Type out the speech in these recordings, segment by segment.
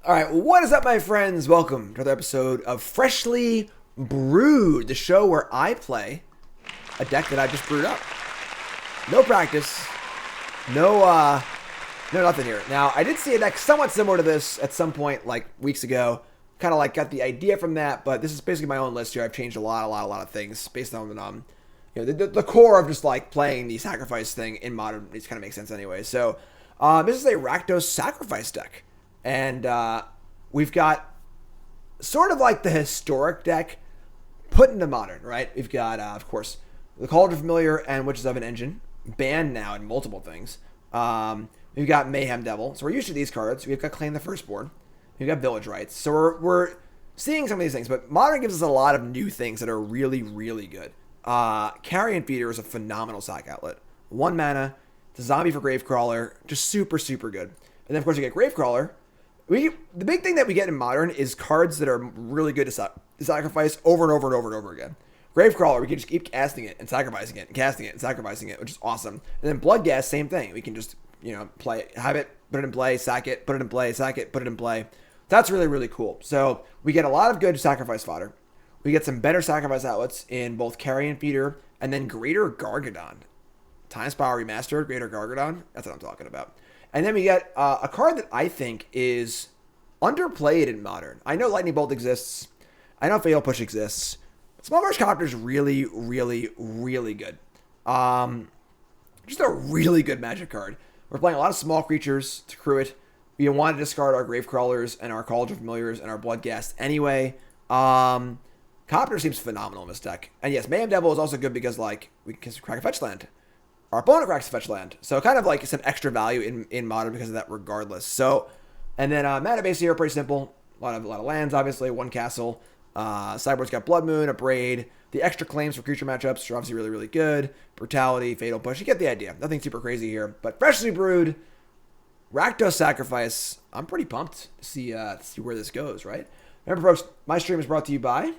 All right, what is up, my friends? Welcome to another episode of Freshly Brewed, the show where I play a deck that I just brewed up. No practice, no nothing here. Now, I did see a deck somewhat similar to this at some point, like weeks ago. Kind of like got the idea from that, but this is basically my own list here. I've changed a lot of things based on the core of just like playing the sacrifice thing in modern. It kind of makes sense anyway. So this is a Rakdos Sacrifice deck. And we've got sort of like the historic deck put into modern, right? We've got, of course, the Cauldron Familiar and Witches of an Engine, banned now in multiple things. We've got Mayhem Devil, so we're used to these cards. We've got Claim the Firstborn. We've got Village Rites. So we're seeing some of these things, but modern gives us a lot of new things that are really, really good. Carrion Feeder is a phenomenal sack outlet. 1 mana, it's a zombie for Gravecrawler, just super, super good. And then, of course, you get Gravecrawler. The big thing that we get in modern is cards that are really good to sacrifice over and over and over and over again. Gravecrawler, we can just keep casting it and sacrificing it and casting it and sacrificing it, which is awesome. And then Bloodghast, same thing. We can just, play it, have it, put it in play, sack it, put it in play, sack it, put it in play. That's really, really cool. So we get a lot of good sacrifice fodder. We get some better sacrifice outlets in both Carrion Feeder and then Greater Gargadon. Times Power Remastered, Greater Gargadon. That's what I'm talking about. And then we get a card that I think is underplayed in modern. I know Lightning Bolt exists. I know Fatal Push exists. Smuggler's Copter is really, really, really good. Just a really good Magic card. We're playing a lot of small creatures to crew it. We want to discard our Gravecrawlers and our Cauldron Familiars and our Bloodghast anyway. Copter seems phenomenal in this deck. And yes, Mayhem Devil is also good because we can crack a fetch land. Our opponent cracks a fetch land. So kind of like some extra value in modern because of that regardless. So, and then mana base here, pretty simple. A lot of lands, obviously. 1 castle. Sideboard's got Blood Moon, Abrade. The extra claims for creature matchups are obviously really, really good. Brutality, Fatal Push. You get the idea. Nothing super crazy here. But Freshly Brewed, Rakdos Sacrifice. I'm pretty pumped to see where this goes, right? Remember, folks, my stream is brought to you by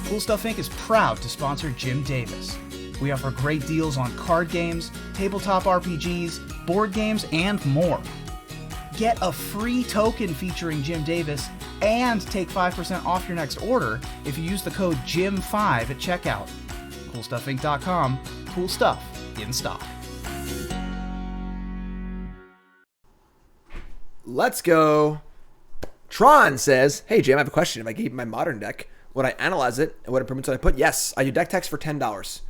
Cool Stuff Inc. is proud to sponsor Jim Davis. We offer great deals on card games, tabletop RPGs, board games, and more. Get a free token featuring Jim Davis and take 5% off your next order if you use the code JIM5 at checkout. CoolStuffInc.com. Cool stuff in stock. Let's go. Tron says, hey, Jim, I have a question. If I gave my modern deck, would I analyze it and what improvements would I put? Yes, I do deck text for $10.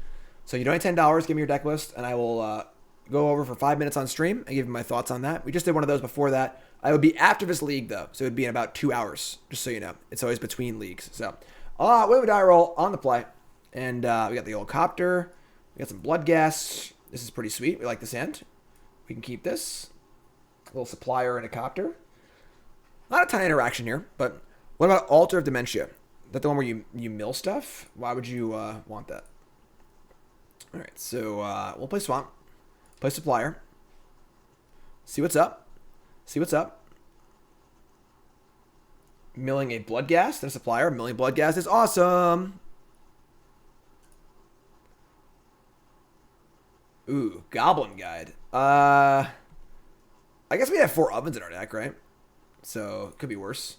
So you donate $10, give me your deck list, and I will go over for 5 minutes on stream and give you my thoughts on that. We just did one of those before that. I would be after this league, though, so it would be in about 2 hours, just so you know. It's always between leagues. So, we have a die roll on the play, and we got the old Copter. We got some Bloodghast. This is pretty sweet. We like this hand. We can keep this. A little Supplier and a Copter. Not a ton of interaction here, but what about Altar of Dementia? Is that the one where you mill stuff? Why would you want that? All right, so we'll play Swamp, play Supplier, see what's up, Milling a Bloodghast and a Supplier. Milling Bloodghast is awesome. Ooh, Goblin Guide. I guess we have 4 ovens in our deck, right? So it could be worse.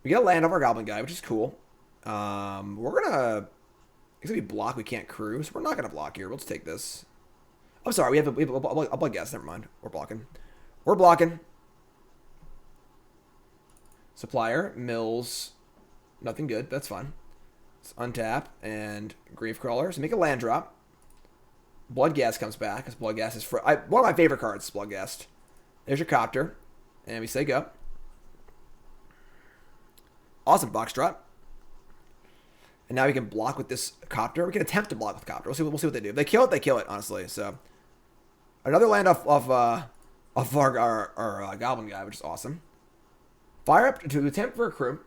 We get a land off our Goblin Guide, which is cool. We're gonna. It's gonna be block. We can't crew, so we're not gonna block here. We'll just take this. I'm sorry. We have a Bloodghast. Never mind. We're blocking. Supplier mills. Nothing good. That's fine. Let's untap and Gravecrawler. So make a land drop. Bloodghast comes back because Bloodghast is one of my favorite cards. Bloodghast. There's your Copter, and we say go. Awesome box drop. And now we can block with this Copter. We can attempt to block with Copter. We'll see what they do. If they kill it, honestly. So another land off our Goblin Guy, which is awesome. Fire up to attempt for a crew.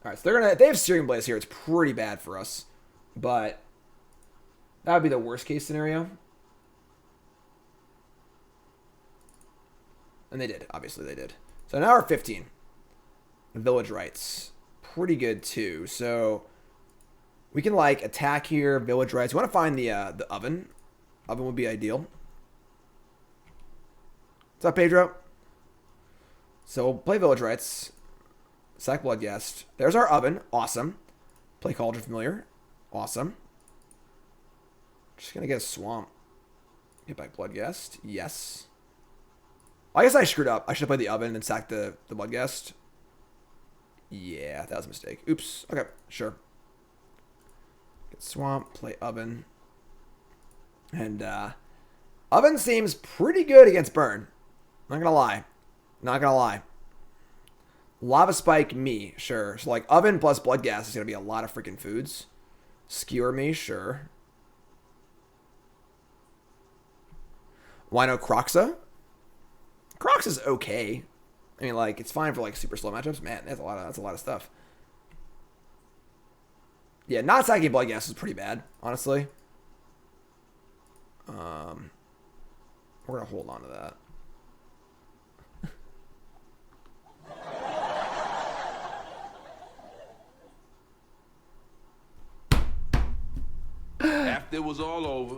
Alright, so they have Searing Blaze here. It's pretty bad for us. But that would be the worst case scenario. And they did. Obviously they did. So now we're 15. Village Rites. Pretty good too. So we can attack here. Village Rites. We want to find the oven. Oven would be ideal. What's up, Pedro? So we'll play Village Rites. Sack Bloodghast. There's our oven. Awesome. Play Cauldron Familiar. Awesome. Just gonna get a swamp. Get back Bloodghast. Yes. I guess I screwed up. I should have played the oven and sacked the Bloodghast. Yeah, that was a mistake. Oops. Okay, sure. Get swamp. Play oven. And oven seems pretty good against burn. Not gonna lie. Not gonna lie. Lava Spike me, sure. So like oven plus Bloodghast is gonna be a lot of freaking foods. Skewer me, sure. Wino Croxa. Croxa's okay. I mean, like it's fine for like super slow matchups. Man, that's a lot of stuff. Yeah, not sacking Bloodghast is pretty bad, honestly. We're gonna hold on to that. After it was all over,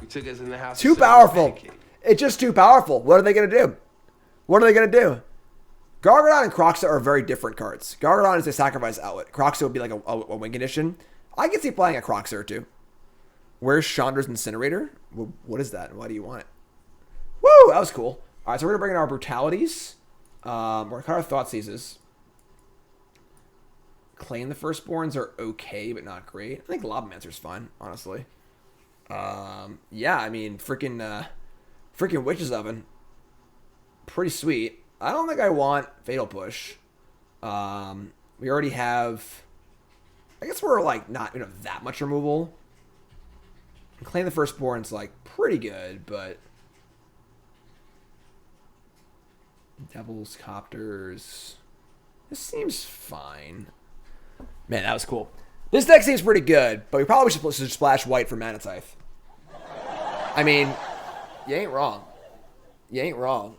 he took us in the house. Too powerful. It's just too powerful. What are they going to do? What are they going to do? Gargadon and Croxa are very different cards. Gargadon is a sacrifice outlet. Croxa would be like a win condition. I can see playing a Croxa or two. Where's Chandra's Incinerator? What is that? Why do you want it? Woo! That was cool. All right, so we're going to bring in our Brutalities. We're going to cut our Thoughtseizes. Claim the Firstborns are okay, but not great. I think Lavamancer's fine, honestly. Yeah, I mean, freaking Witch's Oven. Pretty sweet. I don't think I want Fatal Push. We already have... I guess we're, like, not, that much removal. Claim the Firstborn's, like, pretty good, but... Devils, Copters... This seems fine. Man, that was cool. This deck seems pretty good, but we probably should splash white for Mana Tithe. I mean, you ain't wrong. You ain't wrong.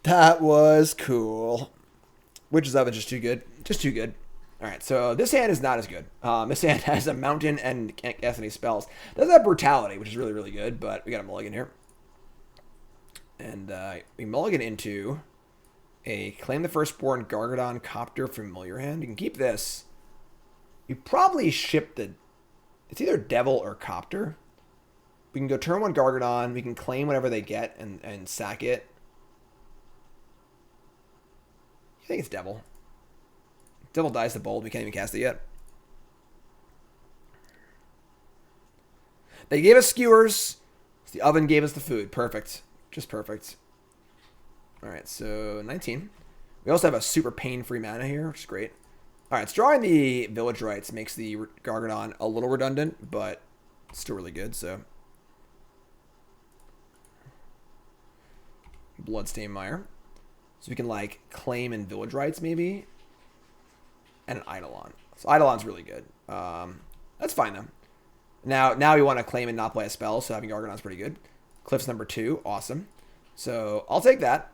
That was cool. Witch's Oven just too good. Just too good. Alright, so this hand is not as good. This hand has a mountain and can't cast any spells. Does have Brutality, which is really, really good, but we got a mulligan here. And we mulligan into a Claim the Firstborn Gargadon Copter Familiar hand. You can keep this. You probably ship the... It's either Devil or Copter. We can go turn 1 Gargadon. We can claim whatever they get and sack it. I think it's Devil. Devil dies the bold. We can't even cast it yet. They gave us skewers. The oven gave us the food. Perfect. Just perfect. Alright, so 19. We also have a super pain-free mana here, which is great. Alright, so drawing the Village Rites makes the Gargadon a little redundant, but still really good, so. Bloodstained Mire. So we can, like, claim in Village Rites, maybe. And an Eidolon. So Eidolon's really good. That's fine, though. Now we want to claim and not play a spell, so having Gargadon's pretty good. Cliffs number 2, awesome. So I'll take that.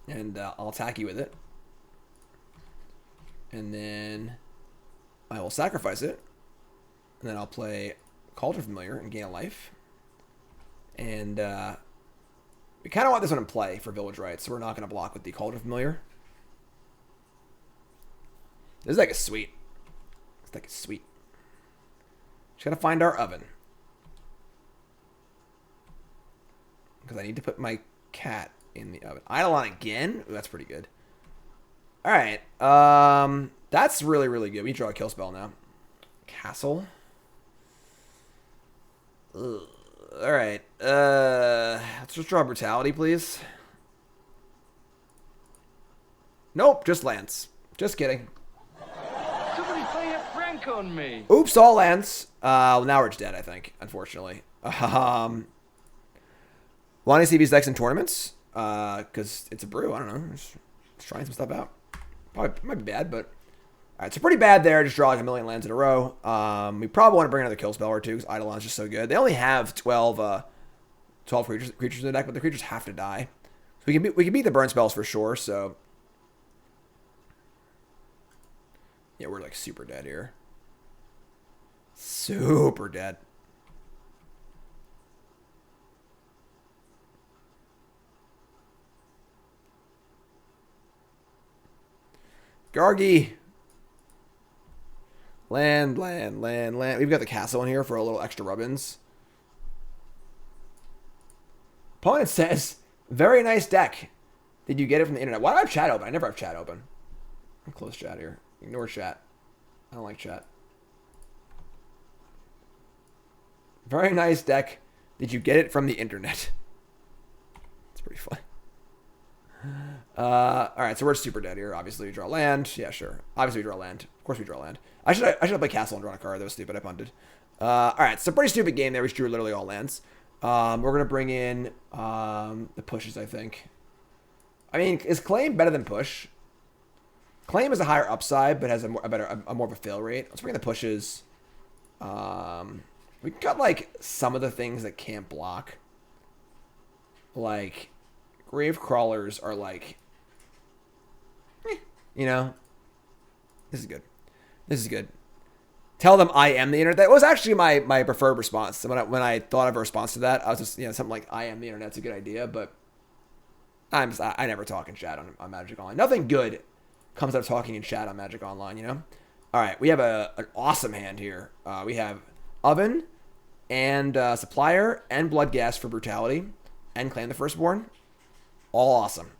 And I'll attack you with it. And then I will sacrifice it. And then I'll play Cauldron Familiar and gain a life. And we kind of want this one in play for Village Rites, so we're not going to block with the Cauldron Familiar. This deck is sweet. This deck is sweet. Just got to find our oven. Because I need to put my cat in the oven. Eidolon again? Ooh, that's pretty good. Alright. That's really, really good. We draw a kill spell now. Castle. Alright. Let's just draw Brutality, please. Nope, just lands. Just kidding. Somebody playing a prank on me. Oops, all lands. Well, now we're just dead, I think, unfortunately. Want to see these decks in tournaments? Because it's a brew. I don't know. Just trying some stuff out. Probably might be bad, but... Alright, so pretty bad there. Just draw like a million lands in a row. We probably want to bring another kill spell or two, because Eidolon's just so good. They only have 12 creatures in the deck, but the creatures have to die. So we can beat the burn spells for sure, so... Yeah, we're like super dead here. Super dead. Gargi. Land. We've got the castle in here for a little extra rubbins. Opponent says, very nice deck. Did you get it from the internet? Why do I have chat open? I never have chat open. I'm close chat here. Ignore chat. I don't like chat. Very nice deck. Did you get it from the internet? It's pretty fun. Alright, so we're super dead here. Obviously, we draw land. Yeah, sure. Obviously, we draw land. Of course, we draw land. I should have played castle and drawn a card. That was stupid. I punted. Alright, so pretty stupid game there. We drew literally all lands. We're going to bring in the pushes, I think. I mean, is Claim better than push? Claim is a higher upside, but has a more of a fail rate. Let's bring in the pushes. We got, like, some of the things that can't block. Like, Gravecrawlers are, like, you know? This is good. This is good. Tell them I am the internet. That was actually my preferred response. When I thought of a response to that, I was just, something like, I am the internet's a good idea, but I never talk in chat on Magic Online. Nothing good comes out of talking in chat on Magic Online, you know? All right, we have an awesome hand here. We have Oven and Supplier and Bloodghast for Brutality and Claim the Firstborn. All awesome.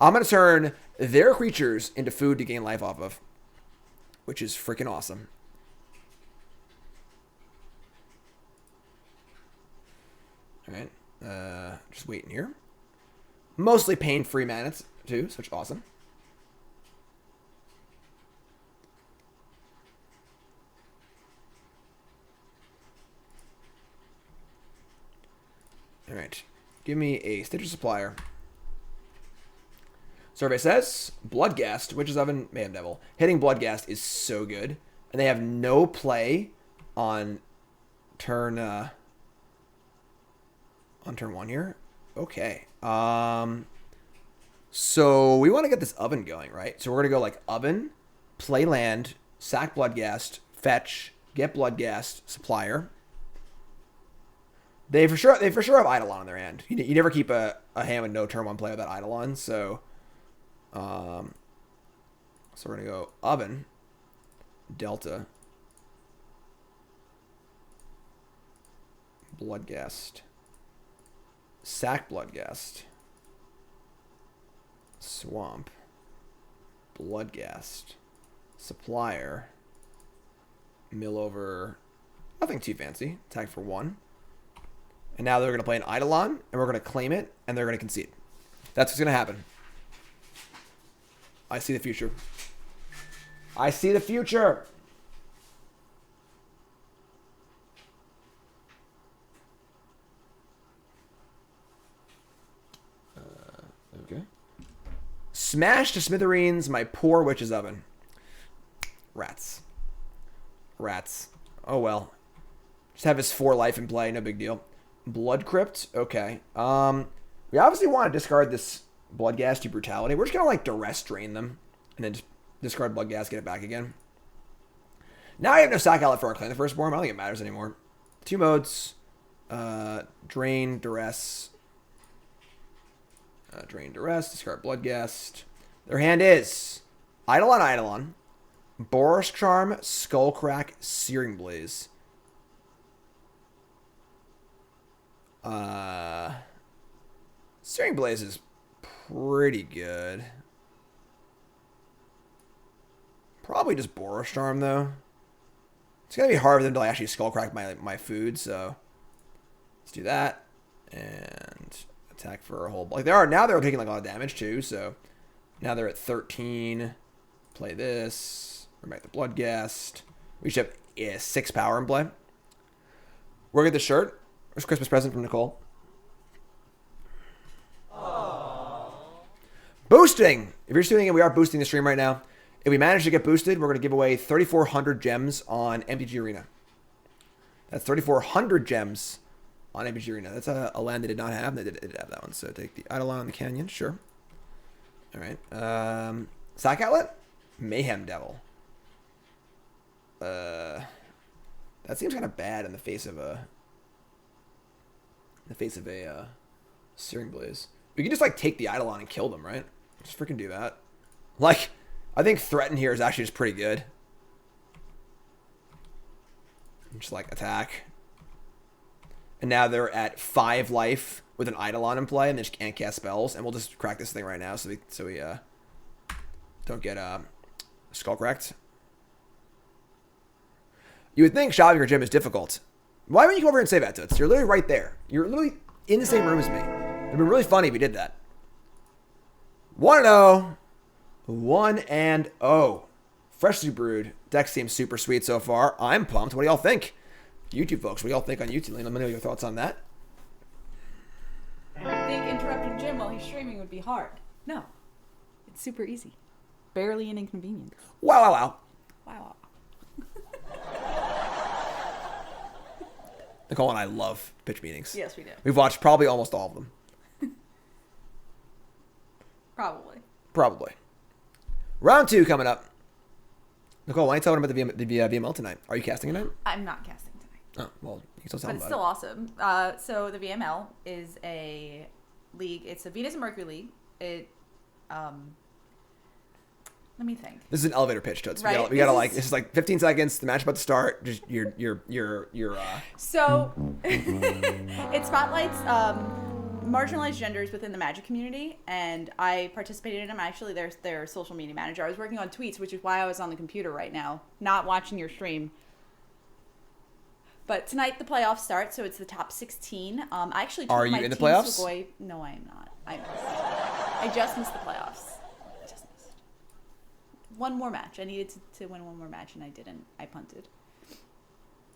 I'm going to turn their creatures into food to gain life off of, which is freaking awesome. All right, just waiting here. Mostly pain-free mana too, so it's awesome. All right, give me a Stitcher Supplier. Survey says Bloodghast, Witch's Oven, Mayhem Devil. Hitting Bloodghast is so good, and they have no play on turn 1 here. Okay. So we want to get this Oven going, right? So we're gonna go like Oven, play land, sack Bloodghast, fetch, get Bloodghast, Supplier. They for sure have Eidolon in their hand. You never keep a hand with no turn 1 play without Eidolon. So we're gonna go Oven, Delta, Bloodghast, sack Bloodghast, Swamp, Bloodghast, Supplier, mill over, nothing too fancy, attack for 1. And now they're going to play an Eidolon, and we're going to claim it, and they're going to concede. That's what's going to happen. I see the future. I see the future. Okay. Smash to smithereens my poor Witch's Oven. Rats. Oh well. Just have his 4 life in play, no big deal. Blood Crypt, okay. We obviously want to discard this Bloodghast to Brutality. We're just gonna like duress drain them, and then just discard Bloodghast, get it back again. Now I have no sack outlet for our Claim the Firstborn. I don't think it matters anymore. 2 modes: drain, duress, discard Bloodghast. Their hand is Eidolon, Boros Charm, Skullcrack, Searing Blaze. Searing Blaze is pretty good. Probably just Boros Charm though. It's gonna be hard for them to actually Skullcrack my food, so let's do that and attack for a whole. Like now they're taking like a lot of damage too, so now they're at 13. Play this. Bring back the Bloodghast. We should have 6 power in play. We're gonna get the shirt. There's a Christmas present from Nicole. Aww. Boosting! If you're tuning in, we are boosting the stream right now. If we manage to get boosted, we're going to give away 3,400 gems on MTG Arena. That's 3,400 gems on MTG Arena. That's a land they did not have. They did have that one. So take the Eidolon on the Canyon. Sure. All right. Sack Outlet? Mayhem Devil. That seems kind of bad in the face of a... Searing Blaze. We can just like take the Eidolon and kill them, right? Just freaking do that. Like, I think threaten here is actually just pretty good. Just like attack. And now they're at 5 life with an Eidolon in play, and they just can't cast spells. And we'll just crack this thing right now, so we don't get skull cracked. You would think shopping for Jim is difficult. Why wouldn't you come over and say that to us? You're literally right there. You're literally in the same room as me. It'd be really funny if we did that. 1-0. 1-0. Freshly brewed. Deck seems super sweet so far. I'm pumped. What do y'all think? YouTube folks, what do y'all think on YouTube? Let me know your thoughts on that. I think interrupting Jim while he's streaming would be hard. No. It's super easy. Barely an inconvenience. Wow, wow, wow. Wow. Nicole and I love pitch meetings. Yes, we do. We've watched probably almost all of them. Probably. Round 2 coming up. Nicole, why don't you tell them about the VML tonight? Are you casting tonight? I'm not casting tonight. Oh, well, you can still tell But them it's about still awesome. So the VML is a league. It's a Venus and Mercury league. It, let me think. This is an elevator pitch, Toots. Right. We gotta like, this is like 15 seconds. The match about to start. Just your So it spotlights marginalized genders within the Magic community, and I participated in them. Actually, their social media manager. I was working on tweets, which is why I was on the computer right now, not watching your stream. But tonight the playoffs start, so it's the top 16. I actually took Are you my in the team playoffs? to No, I am not. I just missed the playoffs. One more match. I needed to win one more match, and I didn't. I punted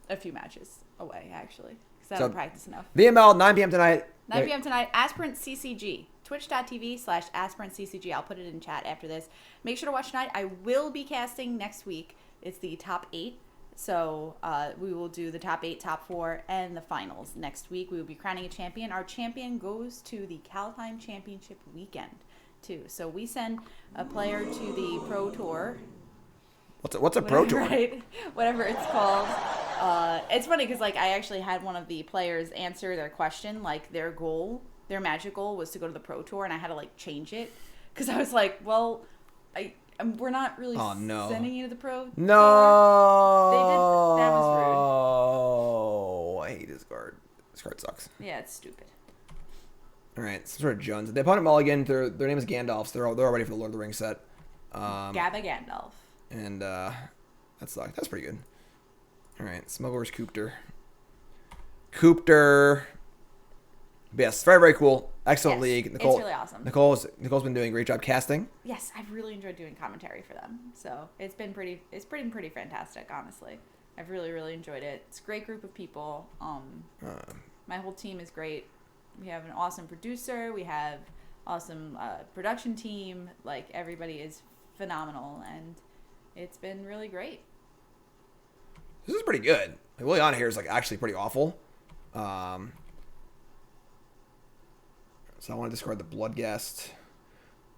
a few matches away, actually, because I don't practice enough. VML, 9 p.m. tonight. 9 p.m. tonight, Aspirant CCG. Twitch.tv/Aspirant CCG. I'll put it in chat after this. Make sure to watch tonight. I will be casting next week. It's the top 8. So we will do the top 8, top 4, and the finals next week. We will be crowning a champion. Our champion goes to the Kaldheim Championship weekend, too. So we send a player to the Pro Tour. What's a Pro Tour? Right? Whatever it's called. It's funny because like I actually had one of the players answer their question, like their goal, their magic goal was to go to the Pro Tour, and I had to like change it because I was like, well, we're not really sending you to the Pro Tour. No. They did. That was rude. Oh, I hate this card. This card sucks. Yeah, it's stupid. All right, some sort of Jones. The opponent mulligan. Their name is Gandalf. So they're all ready for the Lord of the Rings set. Gabba Gandalf. And that's pretty good. All right, Smuggler's Copter. Yes, very, very cool. Excellent league. Nicole, it's really awesome. Nicole's been doing a great job casting. Yes, I've really enjoyed doing commentary for them. So it's been pretty fantastic, honestly. I've really, really enjoyed it. It's a great group of people. My whole team is great. We have an awesome producer. We have awesome production team. Like, everybody is phenomenal, and it's been really great. This is pretty good. Like, Liliana here is like actually pretty awful. So I want to discard the Bloodghast.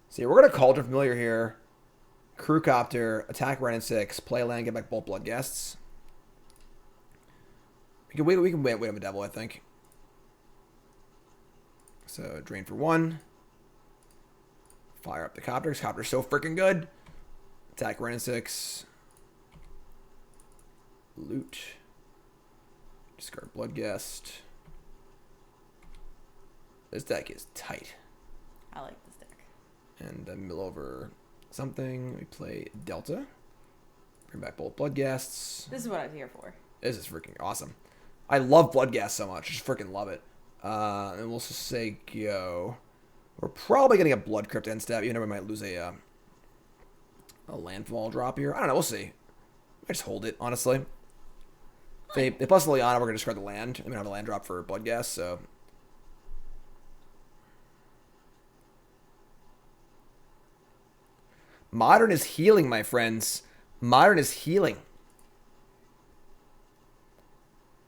So yeah, we're going to Cauldron Familiar here. Crew Copter, attack right in 6, play land, get back both Bloodghasts. We can wait on the Devil, I think. So drain for 1. Fire up the Copter. Copter's so freaking good. Attack right in 6. Loot. Discard Bloodghast. This deck is tight. I like this deck. And mill over something. We play Delta. Bring back both Bloodghasts. This is what I'm here for. This is freaking awesome. I love Bloodghast so much. Just freaking love it. And we'll just say go. We're probably going to get Blood Crypt end step. Even though we might lose a landfall drop here. I don't know. We'll see. I just hold it, honestly. They plus Liliana, we're going to discard the land. I'm going to have a land drop for Bloodghast, so... Modern is healing, my friends. Modern is healing.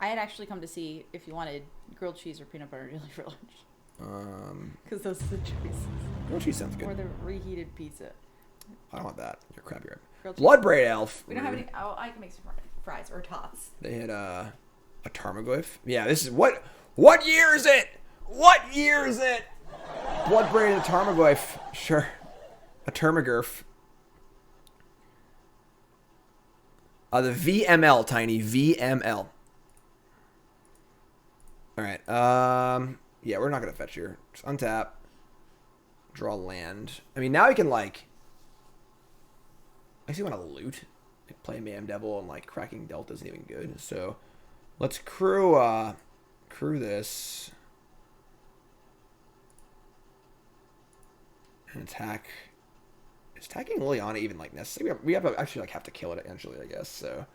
I had actually come to see if you wanted grilled cheese or peanut butter jelly for lunch. Because those are the choices. Grilled cheese sounds good. Or the reheated pizza. I don't want that. You're crappy. Bloodbraid Elf. We don't have any. Oh, I can make some fries or tots. They had a Tarmogoyf. Yeah, this is what year is it? What year is it? Bloodbraid and a Tarmogoyf. Sure. A Termagurf. The VML, Tiny. VML. Alright. Yeah, we're not going to fetch here. Just untap. Draw land. I mean, now we can, like... I actually want to loot. Like, play Mayhem Devil and, like, cracking Delta isn't even good. So, let's crew this. And attack... Is attacking Liliana even, like, necessary? We have to actually, like, have to kill it eventually, I guess. So,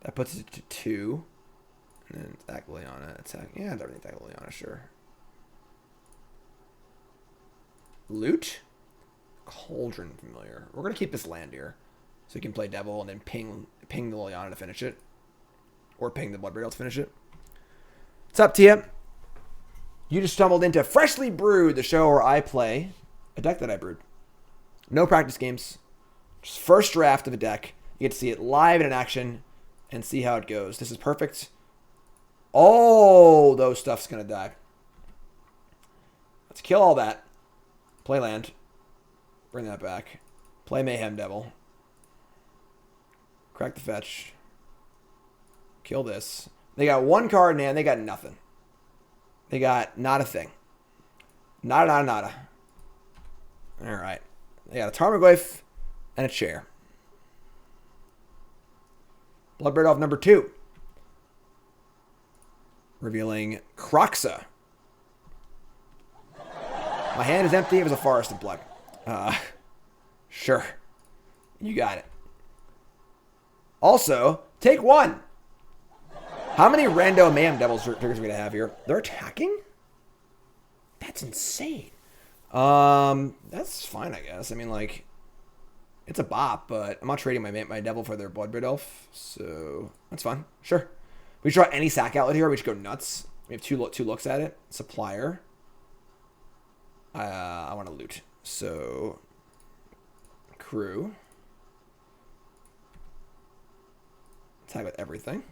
that puts it to 2. And then attack Liliana. Attack... Yeah, everything attack Liliana, sure. Loot? Cauldron Familiar. We're going to keep this land here. So we can play Devil and then ping the Liliana to finish it. Or ping the Bloodbraid to finish it. What's up, Tia? You just stumbled into Freshly Brewed, the show where I play a deck that I brewed. No practice games. Just first draft of a deck. You get to see it live and in action and see how it goes. This is perfect. Oh, those stuff's going to die. Let's kill all that. Play land. Bring that back. Play Mayhem Devil. Crack the fetch. Kill this. They got 1 card in hand. They got nothing. They got not a thing. Nada. Alright. They got a Tarmogoyf and a chair. Bloodbraid off number 2. Revealing Kroxa. My hand is empty. It was a forest of blood. Sure. You got it. Also, take 1. How many rando Mayhem Devils triggers are we going to have here? They're attacking? That's insane. That's fine, I guess. I mean, like, it's a bop, but I'm not trading my Devil for their Bloodbraid Elf, so that's fine. Sure. We draw any sack outlet here. We should go nuts. We have two looks at it. Supplier. I want to loot. So, crew. Attack with everything.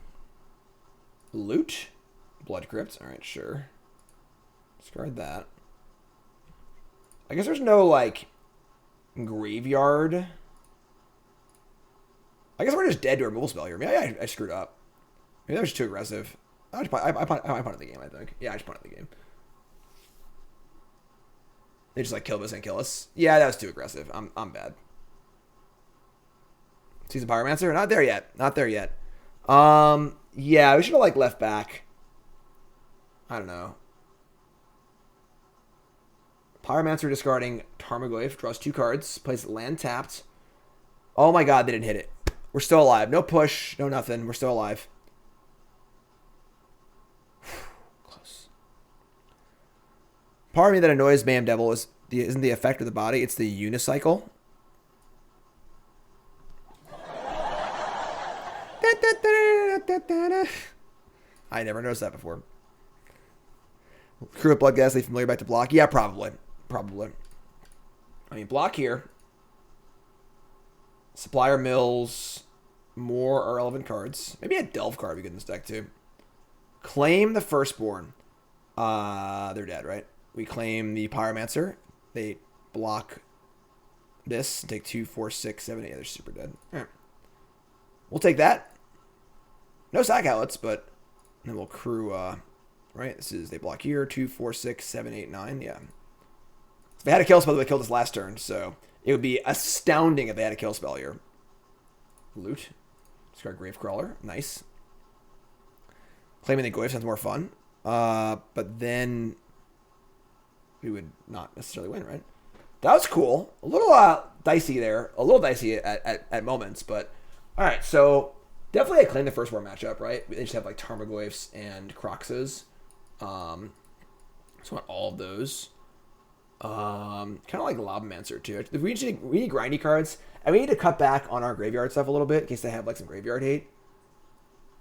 Loot. Blood Crypt. Alright, sure. Discard that. I guess there's no, like, graveyard. I guess we're just dead to a removal spell here. Maybe I screwed up. Maybe that was too aggressive. I punted the game, I think. Yeah, I just punted the game. They just, like, kill us and kill us. Yeah, that was too aggressive. I'm bad. Season Pyromancer? Not there yet. Not there yet. Yeah, we should have, like, left back. I don't know. Pyromancer discarding Tarmogoyf. Draws 2 cards. Plays land tapped. Oh my god, they didn't hit it. We're still alive. No push. No nothing. We're still alive. Close. Part of me that annoys Mayhem Devil isn't the effect of the body. It's the unicycle. I never noticed that before. Crew of Bloodghast, leave Familiar back to block. Yeah, probably. Probably. I mean, block here. Supplier mills. More irrelevant cards. Maybe a Delve card we get in this deck, too. Claim the Firstborn. They're dead, right? We claim the Pyromancer. They block this. Take 2, 4, 6, 7, 8. They're super dead. All right. We'll take that. No sack outlets, but then we'll crew, right? This is, they block here. 2, 4, 6, 7, 8, 9. Yeah. If they had a kill spell, they killed us last turn, so it would be astounding if they had a kill spell here. Loot. Discard Gravecrawler. Nice. Claiming the Goyf sounds more fun. But then we would not necessarily win, right? That was cool. A little dicey there. A little dicey at moments, but alright, so definitely a Claim the Firstborn matchup, right? They just have like Tarmogoyfs and Kroxas. So I want all of those. Kind of like Lavamancer too. We need grindy cards, and we need to cut back on our graveyard stuff a little bit in case they have like some graveyard hate.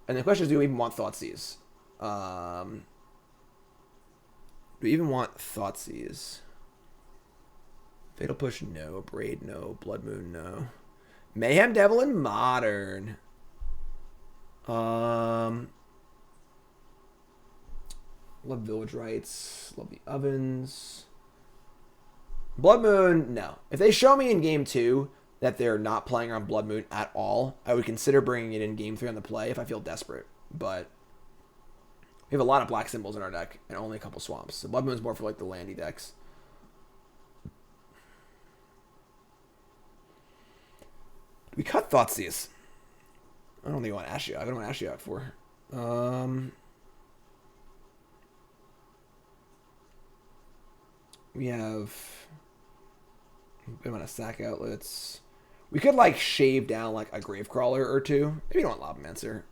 And the question is, do we even want Thoughtseize? Do we even want Thoughtseize? Fatal Push, no. Abrade, no. Blood Moon, no. Mayhem Devil and Modern. Love Village Rites. Love the Ovens. Blood Moon, no. If they show me in game 2 that they're not playing on Blood Moon at all, I would consider bringing it in Game 3 on the play if I feel desperate. But we have a lot of black symbols in our deck and only a couple swamps. So Blood Moon's more for like the landy decks. We cut Thoughtseize. I don't think I want Ashiok. I don't want Ashiok for. We have a bit amount of sack outlets. We could like shave down like a Gravecrawler or two. Maybe you don't want Lavamancer.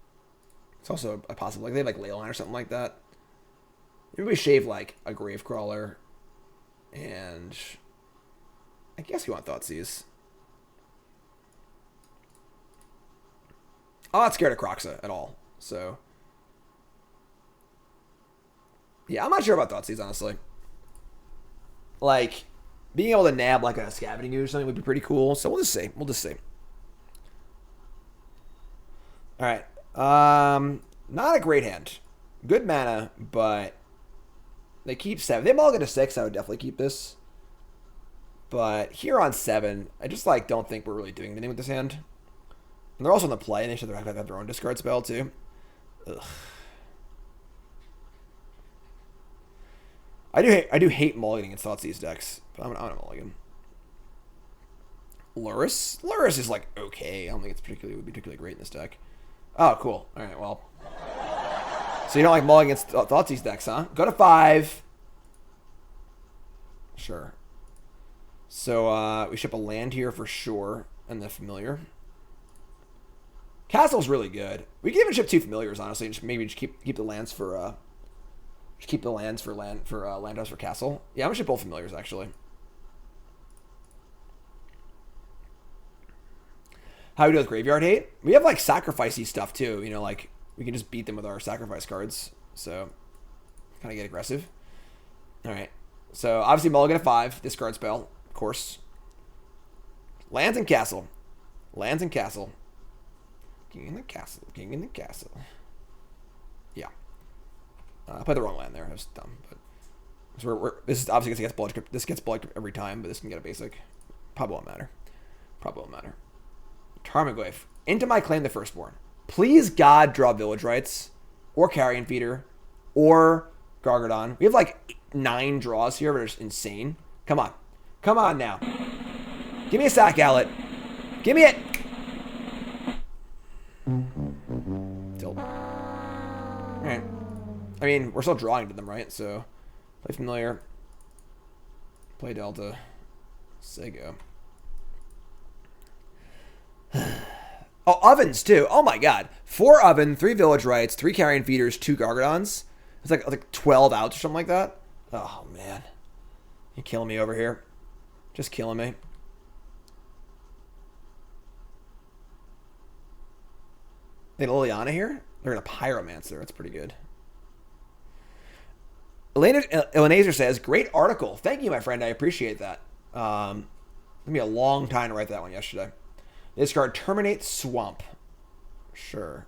It's also a possibility. They have like Leyline or something like that. Maybe we shave like a Gravecrawler, and I guess we want Thoughtseize. I'm not scared of Kroxa at all. So yeah, I'm not sure about Thoughtseize, honestly. Like, being able to nab like a Scavenging Ooze or something would be pretty cool. So we'll just see. We'll just see. All right. Not a great hand. Good mana, but they keep 7. They mulligan to 6. I would definitely keep this. But here on 7, I just like don't think we're really doing anything with this hand. And they're also in the play, and they should have their own discard spell too. Ugh. I do hate mulliganing in Thoughtseize decks, but I'm gonna mulligan. Lurrus? Lurrus is like okay. I don't think it's would be particularly great in this deck. Oh, cool. All right, well. So you don't like mulligan against Thoughtseize decks, huh? Go to 5. Sure. So we ship a land here for sure, and the familiar. Castle's really good. We can even ship 2 familiars, honestly. Maybe just keep the lands for just keep the lands for Landhouse for Castle. Yeah, I'm gonna ship both familiars actually. How we do with Graveyard Hate? We have like sacrificey stuff too. You know, like we can just beat them with our sacrifice cards. So kind of get aggressive. All right. So obviously mulligan at 5. Discard spell, of course. Lands and Castle. Lands and Castle. King in the Castle. King in the Castle. Yeah. I played the wrong land there. I was dumb. But this is obviously gets Blood Crypt. This gets Blood Crypt every time, but this can get a basic. Probably won't matter. Probably won't matter. Tarmogoyf. Into my Claim the Firstborn. Please, God, draw Village Rites. Or Carrion Feeder. Or Gargadon. We have like 9 draws here, but it's insane. Come on. Come on now. Give me a sack outlet. Give me it. Tilt. Alright. I mean, we're still drawing to them, right? So, play Familiar. Play Delta. Sego. Oh, ovens too. Oh my god. 4 oven, 3 Village Rites, 3 Carrion Feeders, 2 Gargadons. It's like 12 outs or something like that. Oh man. You're killing me over here. Just killing me. They Liliana here? They're going to Pyromancer. That's pretty good. Elenazer says, great article. Thank you, my friend. I appreciate that. Took me a long time to write that one yesterday. This card, Terminate Swamp. Sure.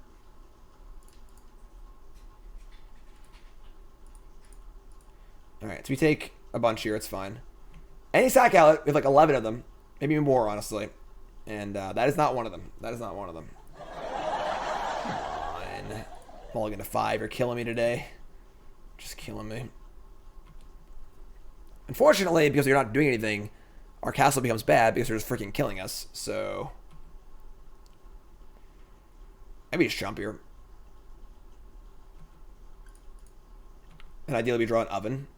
Alright, so we take a bunch here. It's fine. Any sack outlet, we have like 11 of them. Maybe more, honestly. And that is not one of them. That is not one of them. Come on. Mulligan to 5. You're killing me today. Just killing me. Unfortunately, because you're not doing anything, our castle becomes bad because they're just freaking killing us. So maybe just jump here. And ideally we draw an oven.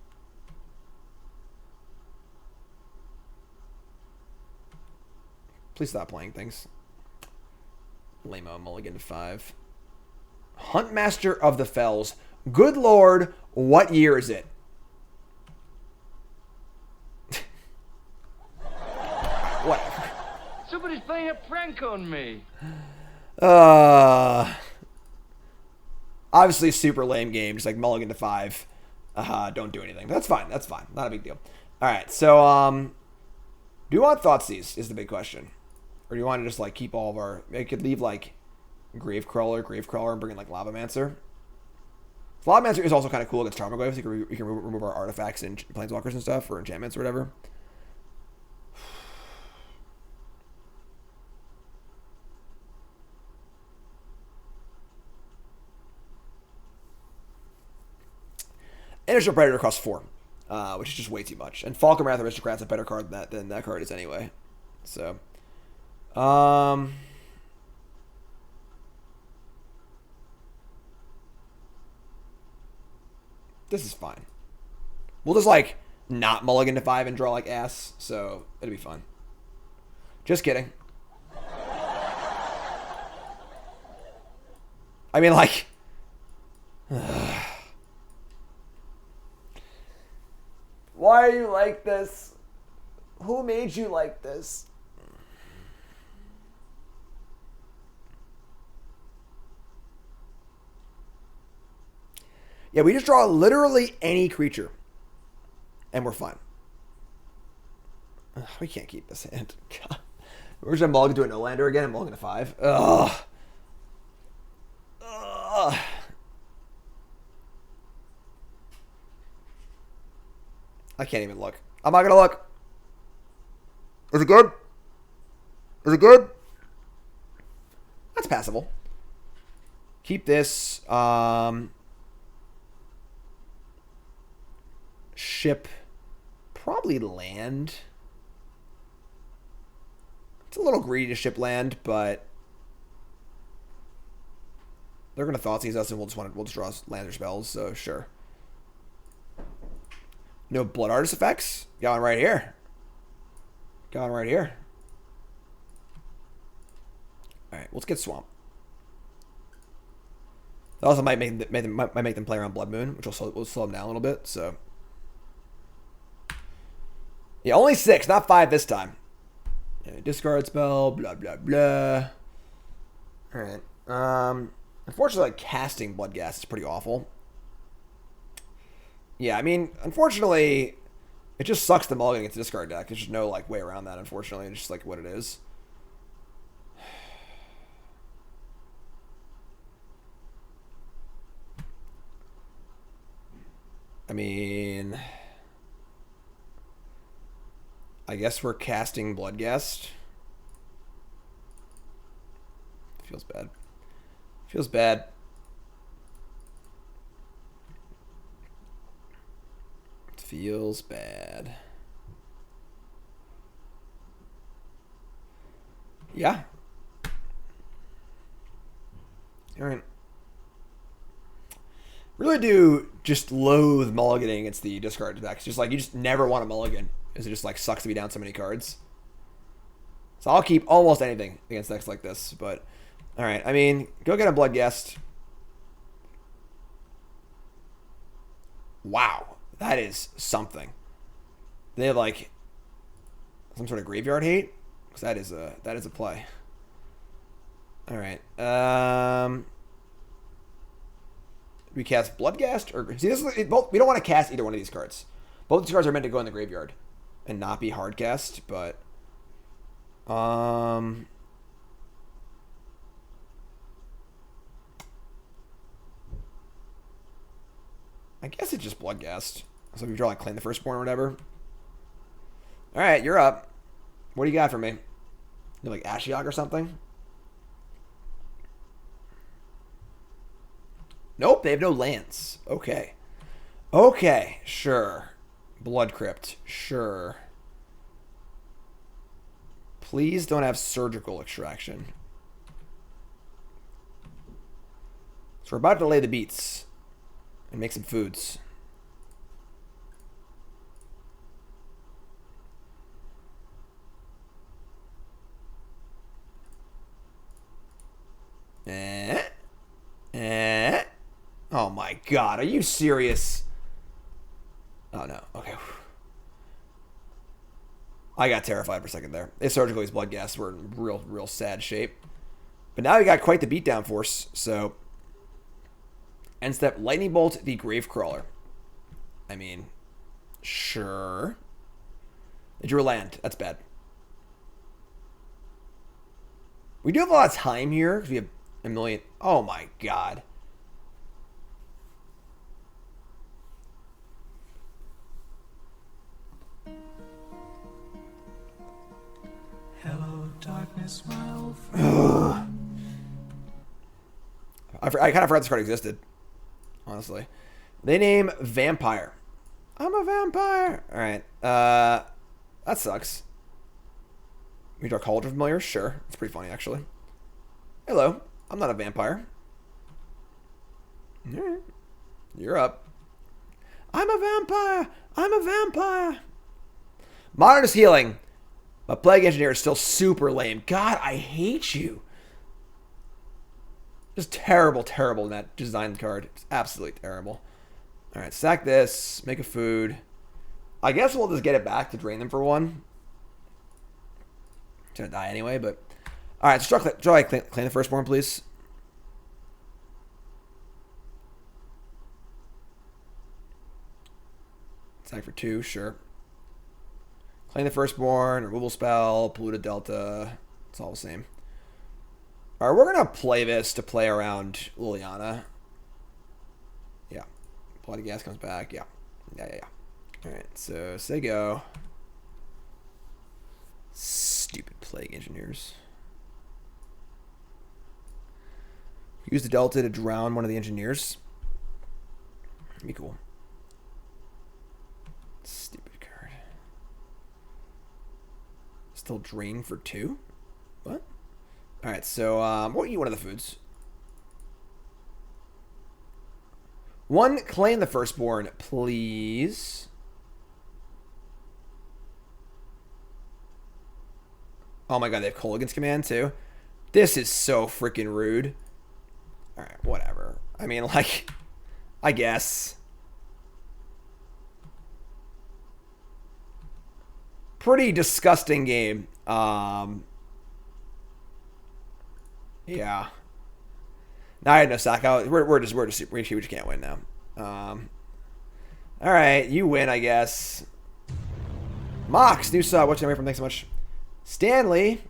Please stop playing things. Lame-o, mulligan to 5. Huntmaster of the Fells. Good lord, what year is it? Whatever. Somebody's playing a prank on me. Obviously super lame game, just like mulligan to 5. Don't do anything. That's fine. That's fine. Not a big deal. Alright, so do you want Thoughtseize is the big question. Or do you want to just like keep all of our, I could leave like Gravecrawler, and bring in like Lavamancer. Lavamancer is also kind of cool against Tarmogoyf, so we can remove our artifacts and planeswalkers and stuff, or enchantments or whatever. Initial Predator costs 4, which is just way too much. And Falcon Wrath Aristocrat's a better card than that card is anyway. So, this is fine. We'll just, like, not mulligan to 5 and draw like ass, so it'll be fun. Just kidding. I mean, like... Why are you like this? Who made you like this? Yeah, we just draw literally any creature. And we're fine. Ugh, we can't keep this hand. God. We're just going to mulligan to a no-lander again and mulligan to 5. Ugh. Ugh. I can't even look. I'm not going to look. Is it good? Is it good? That's passable. Keep this. Ship. Probably land. It's a little greedy to ship land, but they're going to Thoughtseize us and we'll just draw lander spells, so sure. No Blood Artist effects? Got one right here. Got one right here. Alright, let's get Swamp. That also might make them play around Blood Moon, which will slow them down a little bit, so. Yeah, only 6, not 5 this time. Yeah, discard spell, blah, blah, blah. Alright. Unfortunately, like, casting Bloodghast is pretty awful. Yeah, I mean, unfortunately, it just sucks the mulligan against the discard deck. There's just no, like, way around that, unfortunately. It's just, like, what it is. I mean... I guess we're casting Bloodghast. Feels bad. Feels bad. Feels bad. Yeah. Alright. Really do just loathe mulliganing against the discard deck. It's just like, you just never want to mulligan. Because it just like sucks to be down so many cards. So I'll keep almost anything against decks like this. But, alright. I mean, go get a Bloodghast. Wow. That is something. They have like some sort of graveyard hate, because that is a play. All right. We cast Bloodghast, or see this is both. We don't want to cast either one of these cards. Both these cards are meant to go in the graveyard and not be hard cast, but I guess it's just Bloodghast. So if you draw like Claim the Firstborn or whatever. Alright, you're up. What do you got for me? You like Ashiok or something? Nope, they have no lands. Okay. Okay, sure. Blood Crypt, sure. Please don't have Surgical Extraction. So we're about to lay the beats and make some foods. Oh my god, are you serious? Oh no, okay. I got terrified for a second there. If Surgical is Bloodghast, we're in real sad shape. But now we got quite the beatdown force, so. End step, Lightning Bolt the Gravecrawler. I mean, sure. They drew a land, that's bad. We do have a lot of time here, because we have a million. Oh my god. Hello, darkness, my old friend. I kind of forgot this card existed, honestly. They name Vampire. I'm a vampire. All right. That sucks. We draw Cauldron Familiar? Sure. It's pretty funny, actually. Hello. I'm not a vampire. All right. You're up. I'm a vampire. I'm a vampire. Modern is healing. But Plague Engineer is still super lame. God, I hate you. Just terrible, terrible in that design card. It's absolutely terrible. All right, sack this. Make a food. I guess we'll just get it back to drain them for one. It's gonna die anyway, but... Alright, so claim the Firstborn, please. Sack for 2, sure. Claim the Firstborn, removal spell, Polluted Delta. It's all the same. Alright, we're gonna play this to play around Liliana. Yeah. Bloody Gas comes back. Yeah. Yeah. Alright, so say go. Stupid Plague Engineers. Use the Delta to drown one of the engineers. That'd be cool. Stupid card. Still drain for 2? What? Alright, so we'll eat one of the foods. 1, claim the Firstborn, please. Oh my god, they have Kolaghan's command too. This is so freaking rude. Alright, whatever. I mean, like, I guess. Pretty disgusting game. Yeah. Now I had no sack out. We just can't win now. Alright, you win, I guess. Mox, new sub. What's your name from? Thanks so much. Stanley.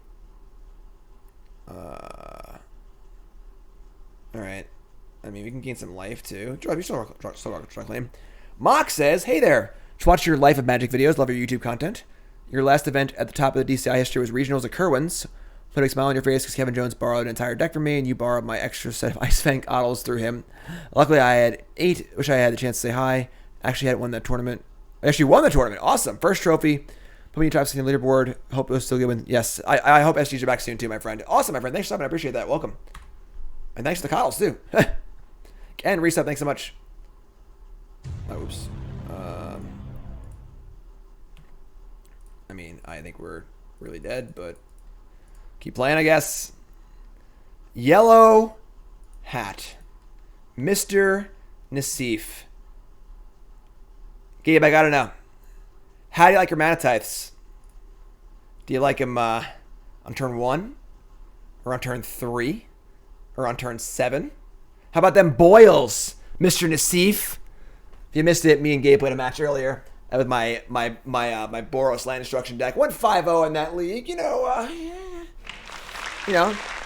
Alright. I mean, we can gain some life, too. You still claim. Mock says, hey there. Just watch your Life of Magic videos. Love your YouTube content. Your last event at the top of the DCI history was Regionals at Kerwin's. Put a smile on your face because Kevin Jones borrowed an entire deck from me, and you borrowed my extra set of Ice Fang Ottles through him. Luckily, I had 8. Wish I had the chance to say hi. Actually, had won that tournament. I actually won the tournament. Awesome. First trophy. Put me in top 16 leaderboard. Hope it was still good. Yes, I hope SGs are back soon too, my friend. Awesome, my friend. Thanks for stopping. I appreciate that. Welcome. And thanks for the coddles too. And reset. Thanks so much. Oops. I mean, I think we're really dead, but keep playing, I guess. Yellow hat. Mr. Nassif. Gabe, I gotta know. How do you like your mana types? Do you like them on turn 1? Or on turn 3? Or on turn 7? How about them boils, Mr. Nassif? If you missed it, me and Gabe played a match earlier with my Boros land destruction deck. Went 5-0 in that league. You know,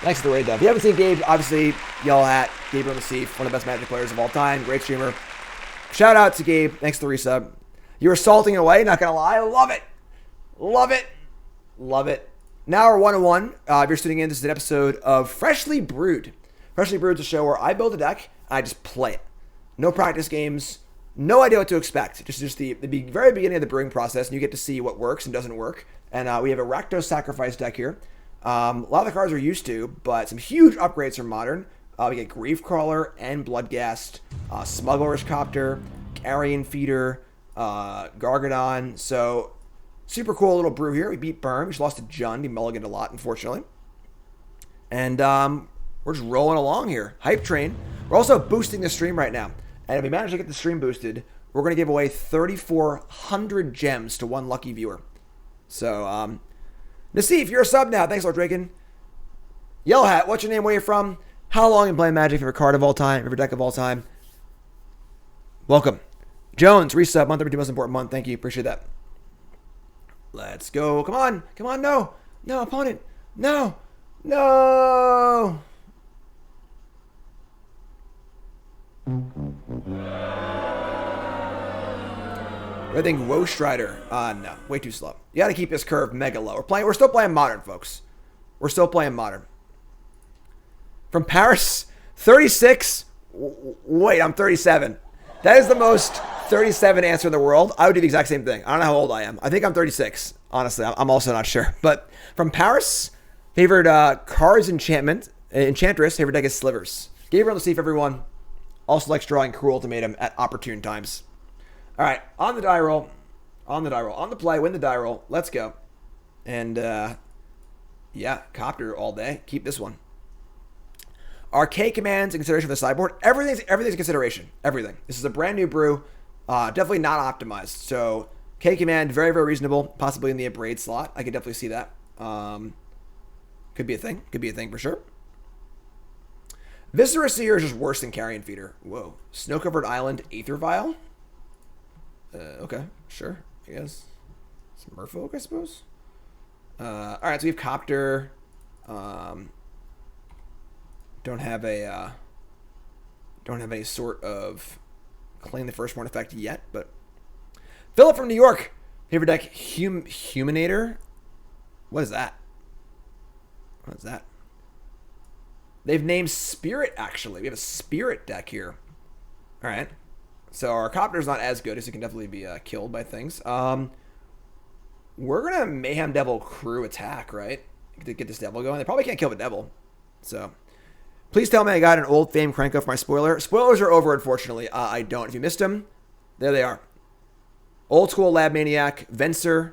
thanks for the raid, though. If you haven't seen Gabe, obviously, Yellow Hat, Gabriel Nassif, one of the best Magic players of all time. Great streamer. Shout out to Gabe. Thanks for the resub. You're assaulting away, not gonna lie. I love it. Love it. Love it. Now we're 1-1. If you're tuning in, this is an episode of Freshly Brewed. Freshly Brewed is a show where I build a deck and I just play it. No practice games. No idea what to expect. Just the very beginning of the brewing process, and you get to see what works and doesn't work. And we have a Rakdos Sacrifice deck here. A lot of the cards we're used to, but some huge upgrades from Modern. We get Gravecrawler and Bloodghast, Smuggler's Copter, Carrion Feeder, Gargadon. So, super cool little brew here. We beat Burn. We just lost to Jund. He mulliganed a lot, unfortunately. And we're just rolling along here. Hype train. We're also boosting the stream right now. And if we manage to get the stream boosted, we're going to give away 3,400 gems to one lucky viewer. So, Nassif, you're a sub now. Thanks, Lord Draken. Yellow Hat, what's your name? Where you from? How long you playing Magic? Favorite card of all time? Favorite deck of all time? Welcome. Jones, resub. Month number 2, most important month. Thank you. Appreciate that. Let's go. Come on. Come on. No. No, opponent. No. No. I think Woe Strider. No. Way too slow. You got to keep this curve mega low. We're still playing Modern, folks. We're still playing Modern. From Paris, 36. Wait, I'm 37. That is the most 37 answer in the world. I would do the exact same thing. I don't know how old I am. I think I'm 36. Honestly, I'm also not sure. But from Paris, favored cards Enchantress. Favorite deck is Slivers. Gabriel to see if everyone also likes drawing Cruel Ultimatum at opportune times. All right, on the die roll. On the play, win the die roll. Let's go. And yeah, Copter all day. Keep this one. Arcade commands in consideration for the sideboard. Everything's in consideration. Everything. This is a brand new brew. Definitely not optimized. So K command, very, very reasonable. Possibly in the Abrade slot. I could definitely see that. Could be a thing. Could be a thing for sure. Viscera Seer is just worse than Carrion Feeder. Whoa. Snow-covered island, Aether Vial. Okay, sure. I guess. Some Merfolk, I suppose. All right, so we have Copter. Don't have any sort of Claim the Firstborn effect yet, but Philip from New York. Favorite deck, Huminator. What is that? What is that? They've named Spirit, actually. We have a Spirit deck here. All right. So our Copter's not as good, as it can definitely be killed by things. We're going to Mayhem Devil crew attack, right? To get this Devil going. They probably can't kill the Devil. So, please tell me I got an old fame Cranko for my spoiler. Spoilers are over, unfortunately. I don't. If you missed them, there they are. Old school Lab Maniac, Venser,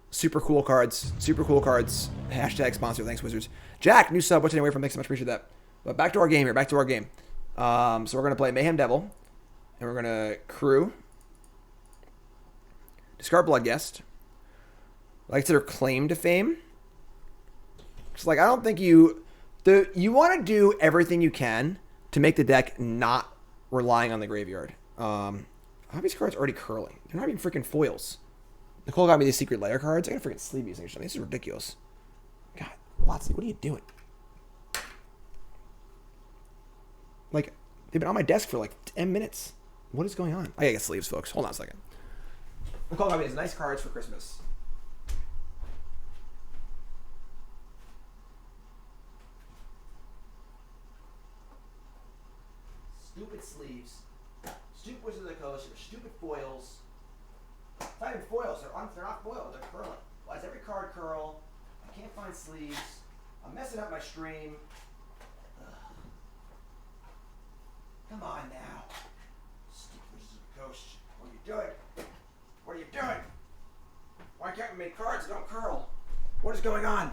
super cool cards. Super cool cards. Hashtag sponsor. Thanks, Wizards. Jack, new sub. What's anyway from? Thanks so much. Appreciate that. But back to our game here. Back to our game. So we're going to play Mayhem Devil. And we're going to crew. Discard Bloodghast. I consider Claim to Fame. It's like, I don't think you want to do everything you can to make the deck not relying on the graveyard. How are these cards already curling? They're not even freaking foils. Nicole got me these secret layer cards. I gotta freaking sleeve these things. This is ridiculous. God, Watsy, what are you doing? Like, they've been on my desk for like 10 minutes. What is going on? I gotta get sleeves, folks. Hold on a second. Nicole got me these nice cards for Christmas. Stupid sleeves. Stupid Wizard of the Coast. Stupid foils. It's not even foils. They're not foils. They're curling. Why does every card curl? I can't find sleeves. I'm messing up my stream. Ugh. Come on now. Stupid Wizard of the Coast. What are you doing? What are you doing? Why can't we make cards that don't curl? What is going on?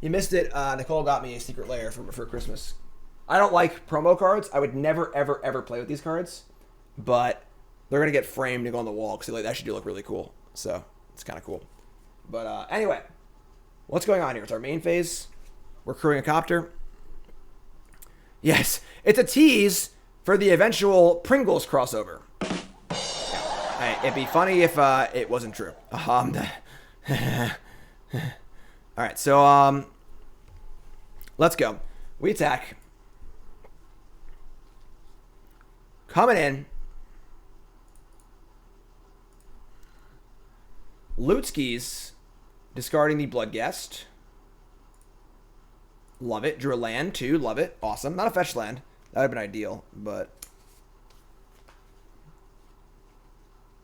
You missed it. Nicole got me a secret layer for Christmas. I don't like promo cards. I would never, ever, ever play with these cards. But they're going to get framed and go on the wall because they actually do look really cool. So, it's kind of cool. But anyway, what's going on here? It's our main phase. We're crewing a Copter. Yes, it's a tease for the eventual Pringles crossover. It'd be funny if it wasn't true. All right, so let's go. We attack. Coming in. Loot skis. Discarding the Bloodghast. Love it. Drew a land too. Love it. Awesome. Not a fetch land. That would have been ideal, but.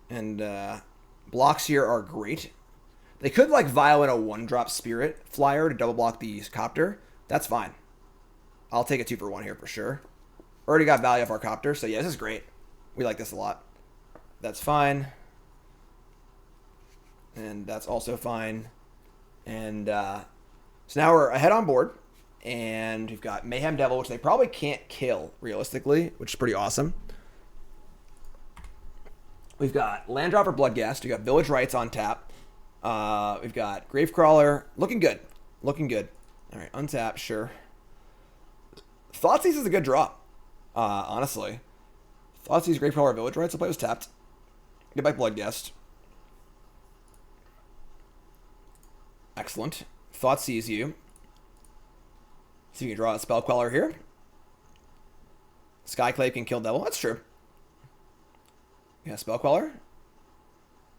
And blocks here are great. They could like vial in a 1-drop Spirit Flyer to double block the Copter. That's fine. I'll take a 2-for-1 here for sure. Already got value off our Copter, so yeah, this is great. We like this a lot. That's fine. And that's also fine. And so now we're ahead on board. And we've got Mayhem Devil, which they probably can't kill, realistically, which is pretty awesome. We've got Landdropper Bloodghast. We've got Village Rites on tap. We've got Gravecrawler. Looking good. Looking good. All right, untap, sure. Thoughtseize is a good draw. Honestly. Thoughtseize, Gravecrawler, Village Rites. The play was tapped. Get back Bloodghast. Excellent. Thoughtseize you. See if you can draw a Spellqueller here. Skyclave can kill Devil. That's true. Yeah, Spellqueller.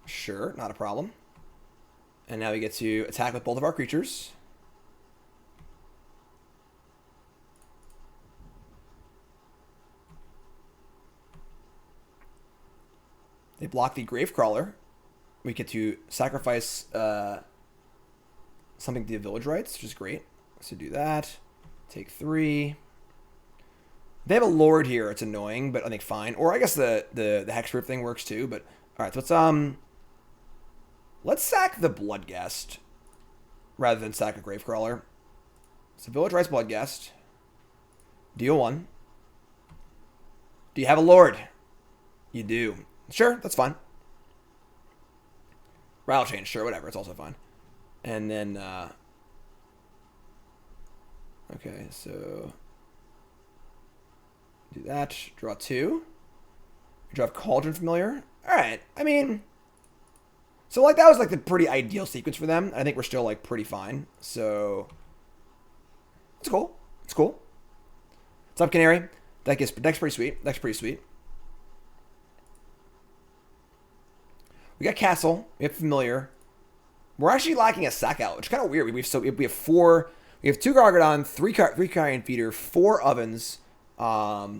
Sure, not a problem. And now we get to attack with both of our creatures. They block the Gravecrawler. We get to sacrifice something to the Village Rites, which is great. So do that. Take 3. They have a Lord here. It's annoying, but I think fine. Or I guess the Hexproof thing works too. But all right, so let's sack the Bloodghast rather than sack a Gravecrawler. So Village Rites Bloodghast. Deal 1. Do you have a Lord? You do. Sure, that's fine. Rattle Chain, sure, whatever. It's also fine. And then, okay, so do that. Draw 2. Draw Cauldron Familiar. All right. I mean, so like that was like the pretty ideal sequence for them. I think we're still like pretty fine. So it's cool. It's cool. What's up, Canary? Deck's pretty sweet. Deck's pretty sweet. We got Castle. We have Familiar. We're actually lacking a sack out, which is kind of weird. We have 4. We have 2 Gargadon, 3 Carrion Feeder, 4 ovens. I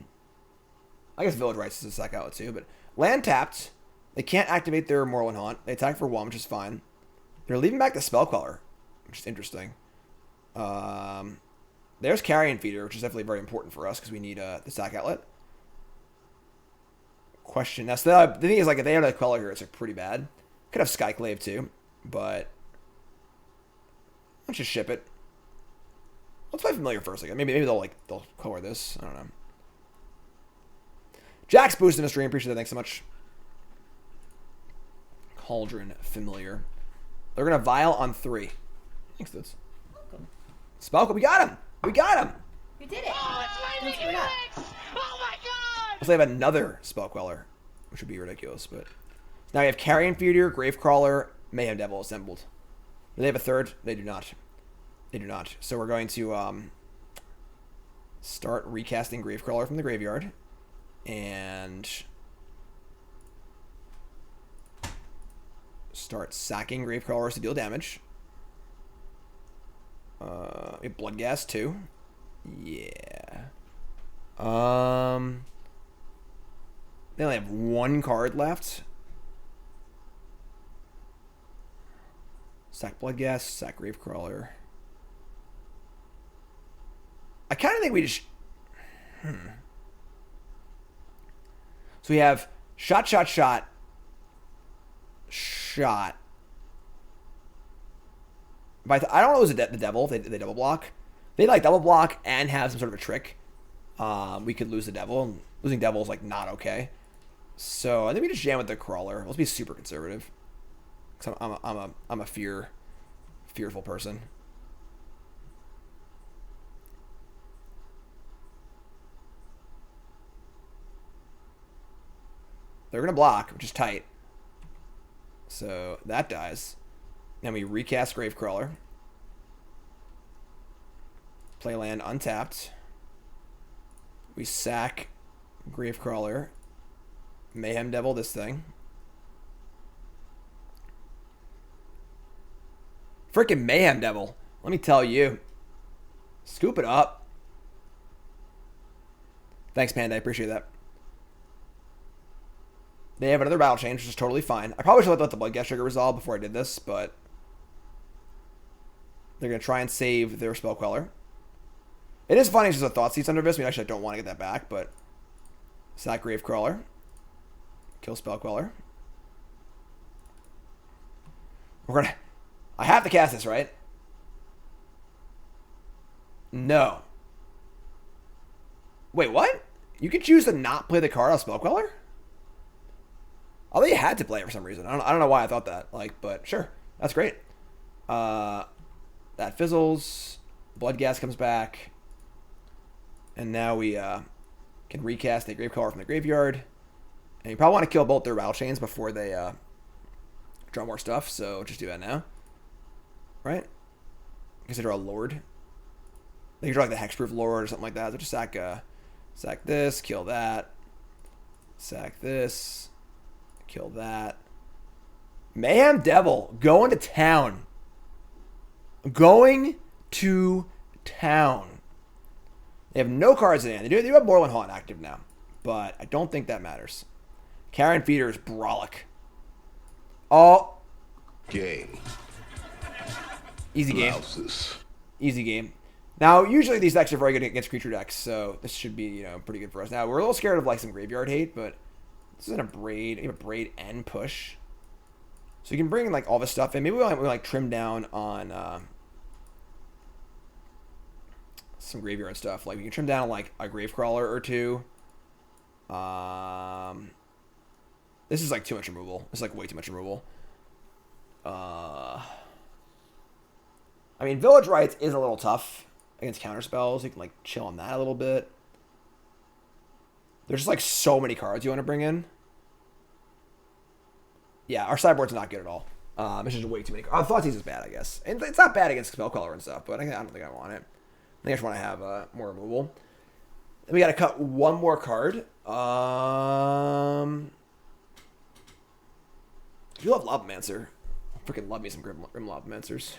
guess Village Rites is a sack out too, but land tapped. They can't activate their Moorland Haunt. They attack for 1, which is fine. They're leaving back the Spellcrawler, which is interesting. There's Carrion Feeder, which is definitely very important for us because we need the sack outlet. Question. Now, so the thing is, like, if they have a Queller here, it's like pretty bad. Could have Skyclave too, but let's just ship it. Let's play Familiar first. Like, maybe they'll color this. I don't know. Jack's boosting the stream. Appreciate that. Thanks so much. Cauldron Familiar. They're gonna Vial on 3. Thanks, dudes. Spellcraft. We got him. We got him. You did it. Oh, it's lightning Helix! Oh my god! So they have another Spellqueller, which would be ridiculous. But now we have Carrion Feeder, Gravecrawler, Mayhem Devil assembled. Do they have a third? They do not. They do not. So we're going to start recasting Gravecrawler from the graveyard. And start sacking Gravecrawlers to deal damage. We have Bloodghast too. Yeah. They only have 1 card left. Sack Bloodghast, sack Gravecrawler. I kind of think we just... So we have shot. But I don't know if it was the devil, if they double block. They like double block and have some sort of a trick. We could lose the devil. And losing devil is like not okay. So I think we just jam with the crawler. Let's be super conservative. Cause I'm a fearful person. They're gonna block, which is tight. So that dies. Then we recast Gravecrawler. Play land untapped. We sack Gravecrawler. Mayhem Devil this thing. Freaking Mayhem Devil. Let me tell you. Scoop it up. Thanks, Panda. I appreciate that. They have another battle change, which is totally fine. I probably should have let the Bloodghast trigger resolve before I did this, but they're going to try and save their Spellqueller. It is funny, it's just a Thoughtseize under this. I mean, actually, I don't want to get that back, but sack Gravecrawler. Kill Spellqueller. We're going to... I have to cast this, right? No. Wait, what? You can choose to not play the card on Spellqueller? I thought you had to play it for some reason. I don't know why I thought that. Like, but sure. That's great. That fizzles. Bloodghast comes back. And now we can recast the Gravecrawler from the graveyard. And you probably want to kill both their Rattle Chains before they draw more stuff. So just do that now. Right? Because they draw a Lord. They can draw like the Hexproof Lord or something like that. So just sack this, kill that. Sack this. Kill that. Mayhem Devil going to town. Going to town. They have no cards in hand. They do have Moorland Haunt active now, but I don't think that matters. Carrion Feeder is brolic. Oh. Game. Easy game. Louses. Easy game. Now, usually these decks are very good against creature decks, so this should be, you know, pretty good for us. Now, we're a little scared of, like, some graveyard hate, but this is an Abrade. You have Abrade and push. So you can bring, like, all this stuff in. Maybe we'll like, trim down on some graveyard stuff. Like, we can trim down on, like, a Gravecrawler or two. This is, like, too much removal. This is, like, way too much removal. I mean, Village Rites is a little tough against counterspells. You can, like, chill on that a little bit. There's just, like, so many cards you want to bring in. Yeah, our sideboard's not good at all. It's just way too many cards. Thoughtseize is bad, I guess. And it's not bad against Spellcaller and stuff, but I don't think I want it. I think I just want to have more removal. Then we got to cut one more card. I do love Lavamancer. I freaking love me some Grim Lavamancers.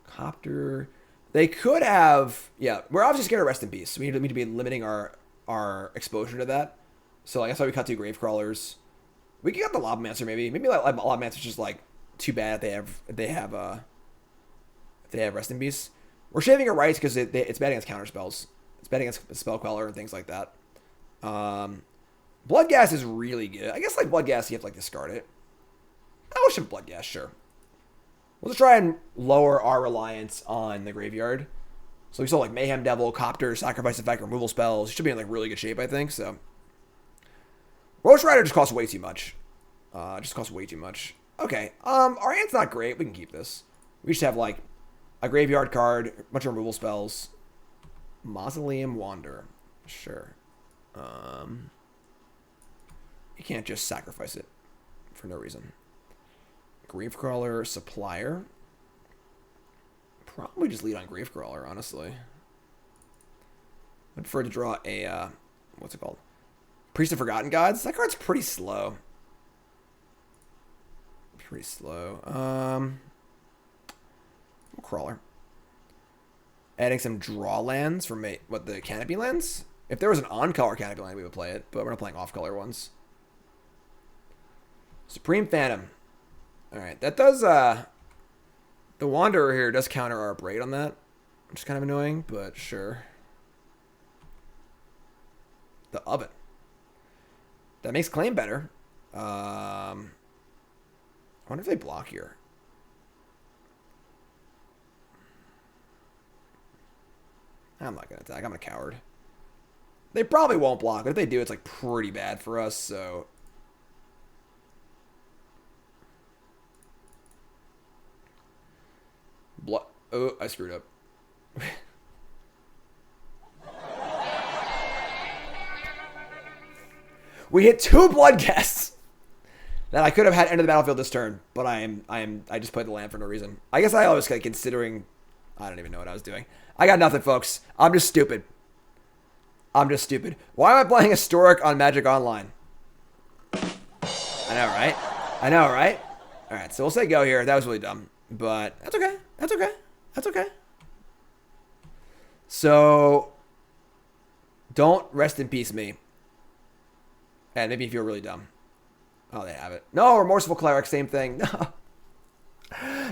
Copter. They could have... Yeah, we're obviously scared of Rest in Peace. So we need to be limiting our exposure to that. So like, that's why we cut 2 Gravecrawlers. We could get the Lavamancer maybe. Maybe like Lavamancer's just like too bad if they have Rest in Peace. We're shaving it Rights because it's bad against counterspells. It's bad against Spellqueller and things like that. Bloodghast is really good. I guess like Bloodghast you have to like discard it. I will ship Bloodghast, sure. We'll just try and lower our reliance on the graveyard. So we saw like Mayhem Devil, Copter, Sacrifice effect, removal spells. Should be in like really good shape, I think. So Roach Rider just costs way too much. Just costs way too much. Okay. Our hand's not great. We can keep this. We just have like a graveyard card, a bunch of removal spells. Mausoleum Wander. Sure. You can't just sacrifice it for no reason. Gravecrawler, Supplier. Probably just lead on Gravecrawler, honestly. I'd prefer to draw a, what's it called? Priest of Forgotten Gods. That card's pretty slow. Pretty slow. Crawler. Adding some draw lands from the Canopy lands. If there was an on-color Canopy land, we would play it, but we're not playing off-color ones. Supreme Phantom. Alright, that does, the Wanderer here does counter our Abrade on that, which is kind of annoying, but sure. The Oven. That makes Claim better. I wonder if they block here. I'm not going to attack. I'm a coward. They probably won't block, but if they do, it's like pretty bad for us, so... Oh, I screwed up. We hit 2 Bloodghasts that I could have had enter the battlefield this turn, but I just played the land for no reason. I guess I was like considering. I don't even know what I was doing. I got nothing, folks. I'm just stupid. I'm just stupid. Why am I playing Historic on Magic Online? I know, right? I know, right? All right, so we'll say go here. That was really dumb, but that's okay. That's okay. That's okay. So, don't rest in peace me. And maybe you feel really dumb. Oh, they have it. No, Remorseful Cleric, same thing. No.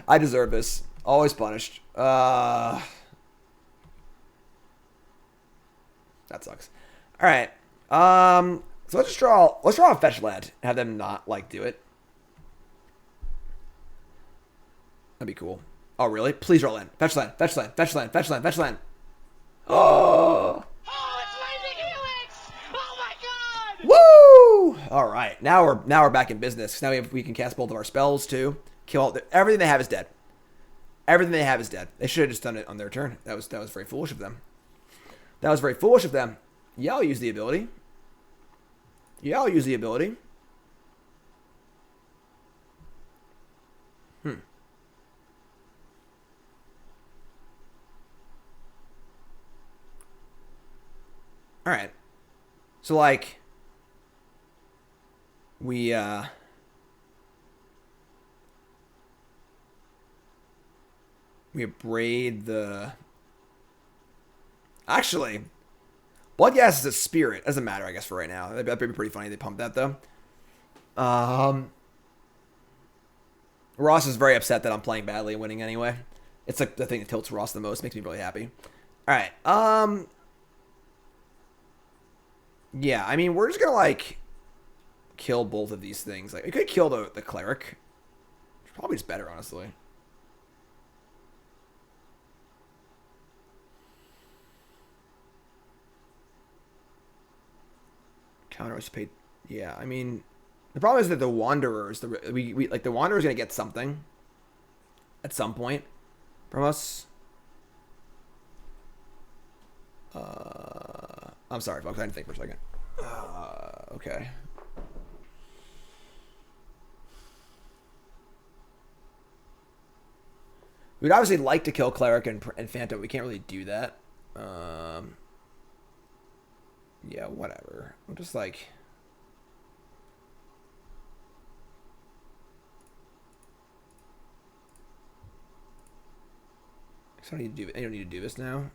I deserve this. Always punished. That sucks. All right. So let's draw a fetch land and have them not like do it. That'd be cool. Oh, really? Please draw land. Fetch land. Fetch land. Fetch land. Fetch land. Fetch land. Oh! Oh, it's Lightning Helix! Oh my god! Woo! All right. Now we're back in business. Now we can cast both of our spells too. Kill all everything they have is dead. Everything they have is dead. They should have just done it on their turn. That was very foolish of them. That was very foolish of them. Yeah, I'll use the ability. Yeah, I'll use the ability. All right. So like we Abrade the... Actually, Bloodghast is a spirit. Doesn't matter, I guess, for right now. That'd be pretty funny. They pumped that though. Ross is very upset that I'm playing badly and winning anyway. It's like the thing that tilts Ross the most. Makes me really happy. All right. Yeah, I mean, we're just gonna like kill both of these things. Like, we could kill the cleric. It's probably just better, honestly. Counter was paid. Yeah, I mean, the problem is that the Wanderers, the Wanderer's gonna get something at some point from us. I'm sorry, folks. I didn't think for a second. Okay. We'd obviously like to kill Cleric and Phantom. We can't really do that. Yeah, whatever. I'm just like... I don't need to do this now.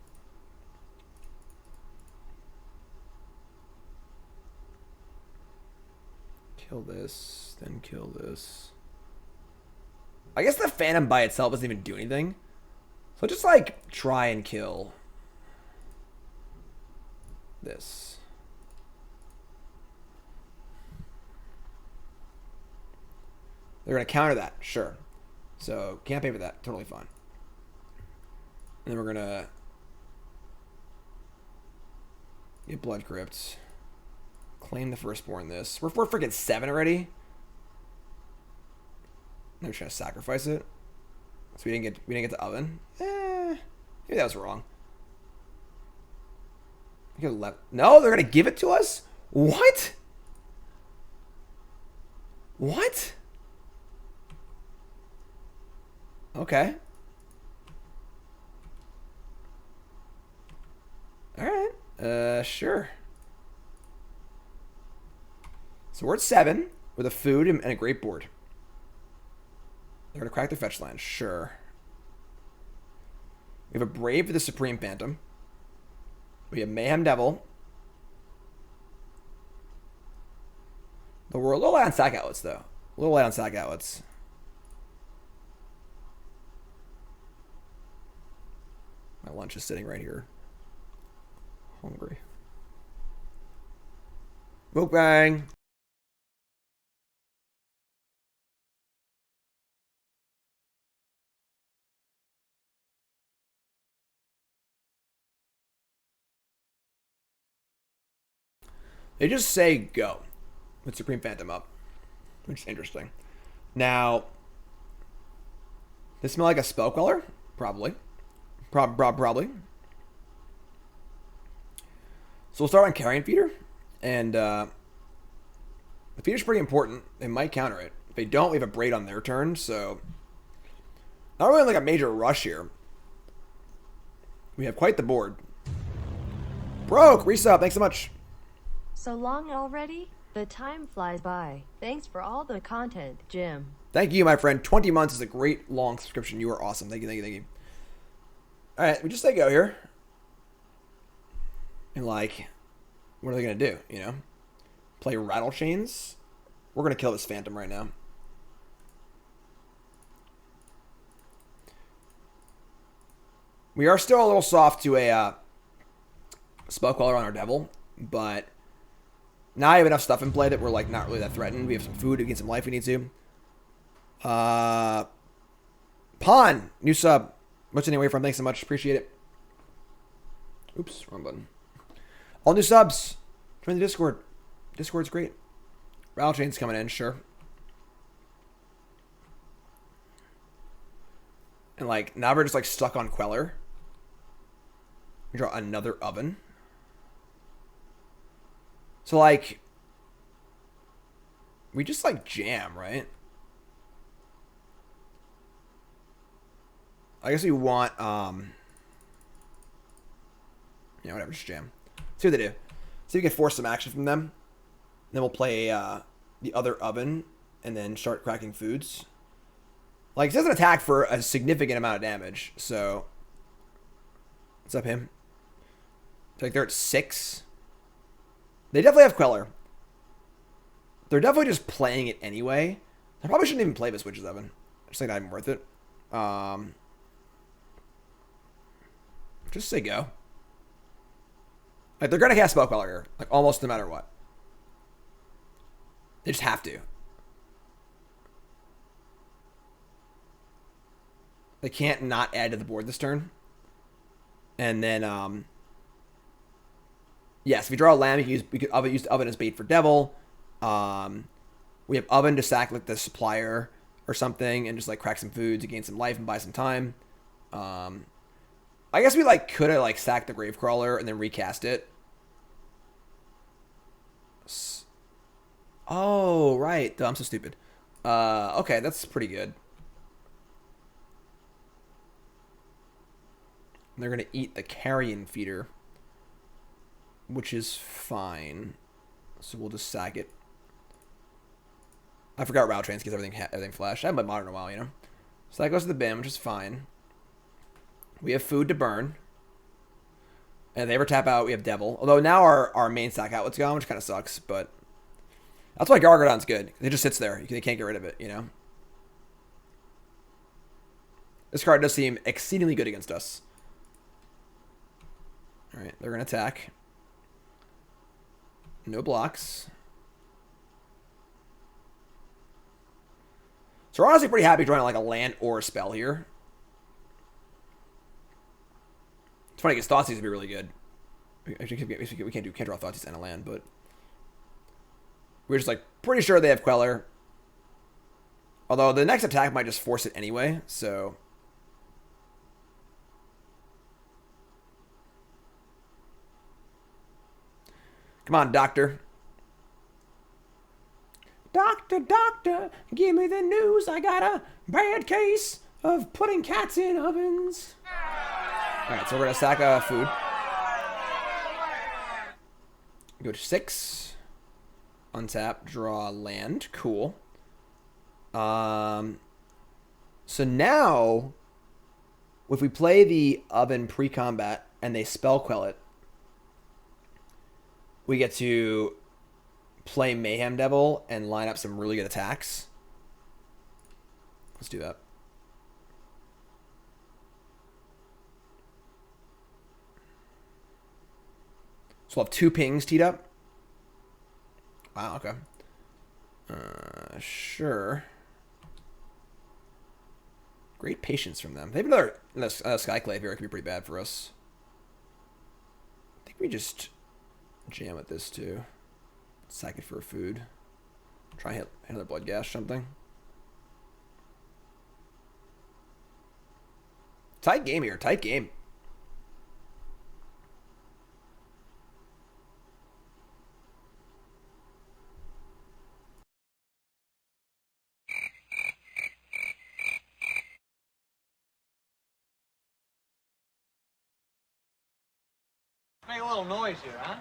Kill this, then kill this. I guess the Phantom by itself doesn't even do anything. So just like try and kill this. They're going to counter that, sure. So can't pay for that, totally fine. And then we're going to get Blood Crypt. Claim the Firstborn this. We're freaking 7 already. They're trying to sacrifice it. So we didn't get the oven. Maybe that was wrong. No, they're gonna give it to us? What? What? Okay. Alright. Sure. So we're at 7 with a food and a great board. They're going to crack the fetch land. Sure. We have a Brave for the Supreme Phantom. We have Mayhem Devil. But we're a little light on sack outlets, though. A little light on sack outlets. My lunch is sitting right here. Hungry. Mukbang. They just say go with Supreme Phantom up, which is interesting. Now, they smell like a Spellcrawler? Probably. Probably. So we'll start on Carrion Feeder, and the Feeder's pretty important. They might counter it. If they don't, we have a Abrade on their turn, so not really like a major rush here. We have quite the board. Broke! Resub, thanks so much. So long already? The time flies by. Thanks for all the content, Jim. Thank you, my friend. 20 months is a great long subscription. You are awesome. Thank you. Alright, we just say go here. And like, what are they going to do, you know? Play Rattle Chains? We're going to kill this Phantom right now. We are still a little soft to a Spellcrawler on our Devil, but now I have enough stuff in play that we're like not really that threatened. We have some food, we get some life we need to. Pawn, new sub. What's anyway from? Thanks so much. Appreciate it. Oops, wrong button. All new subs. Join the Discord. Discord's great. Rattle Chain's coming in, sure. And like now we're just like stuck on Queller. We draw another oven. So, like, we just, like, jam, right? I guess we want, yeah, whatever, just jam. See what they do. See if we can force some action from them. Then we'll play the other oven and then start cracking foods. Like, it doesn't attack for a significant amount of damage, so... What's up, him? Like, they're at 6. They definitely have Queller. They're definitely just playing it anyway. I probably shouldn't even play this Witch's Oven. Just like not even worth it. Just say go. Like, they're gonna cast Spell Queller here. Like, almost no matter what. They just have to. They can't not add to the board this turn. And then, yes, if you draw a land, we could use the Oven as bait for Devil. We have Oven to sack like the Supplier or something and just like crack some food to gain some life and buy some time. I guess we like could have like sacked the Gravecrawler and then recast it. Oh, right. Duh, I'm so stupid. Okay, that's pretty good. They're going to eat the Carrion Feeder, which is fine. So we'll just sack it. I forgot Route Trains because everything flashed. I haven't played Modern in a while, you know. So that goes to the bin, which is fine. We have food to burn. And if they ever tap out, we have Devil. Although now our main sack outlet's gone, which kind of sucks, but that's why Gargadon's good. It just sits there. They can't get rid of it, you know. This card does seem exceedingly good against us. Alright, they're going to attack. No blocks. So we're honestly pretty happy drawing like a land or a spell here. It's funny because Thoughtseize would be really good. Actually, we can't draw Thoughtseize and a land, but we're just like pretty sure they have Queller. Although the next attack might just force it anyway, so come on, Doctor. Doctor, give me the news. I got a bad case of putting cats in ovens. Alright, so we're going to sack food. Go to 6. Untap, draw land. Cool. So now, if we play the oven pre-combat and they spell quell it, we get to play Mayhem Devil and line up some really good attacks. Let's do that. So we'll have 2 pings teed up. Wow, okay. Sure. Great patience from them. They have another Skyclave here. It could be pretty bad for us. I think we just jam at this too. Sack it for food. Try and hit another Bloodghast or something. Tight game here. Tight game. Make a little noise here, huh?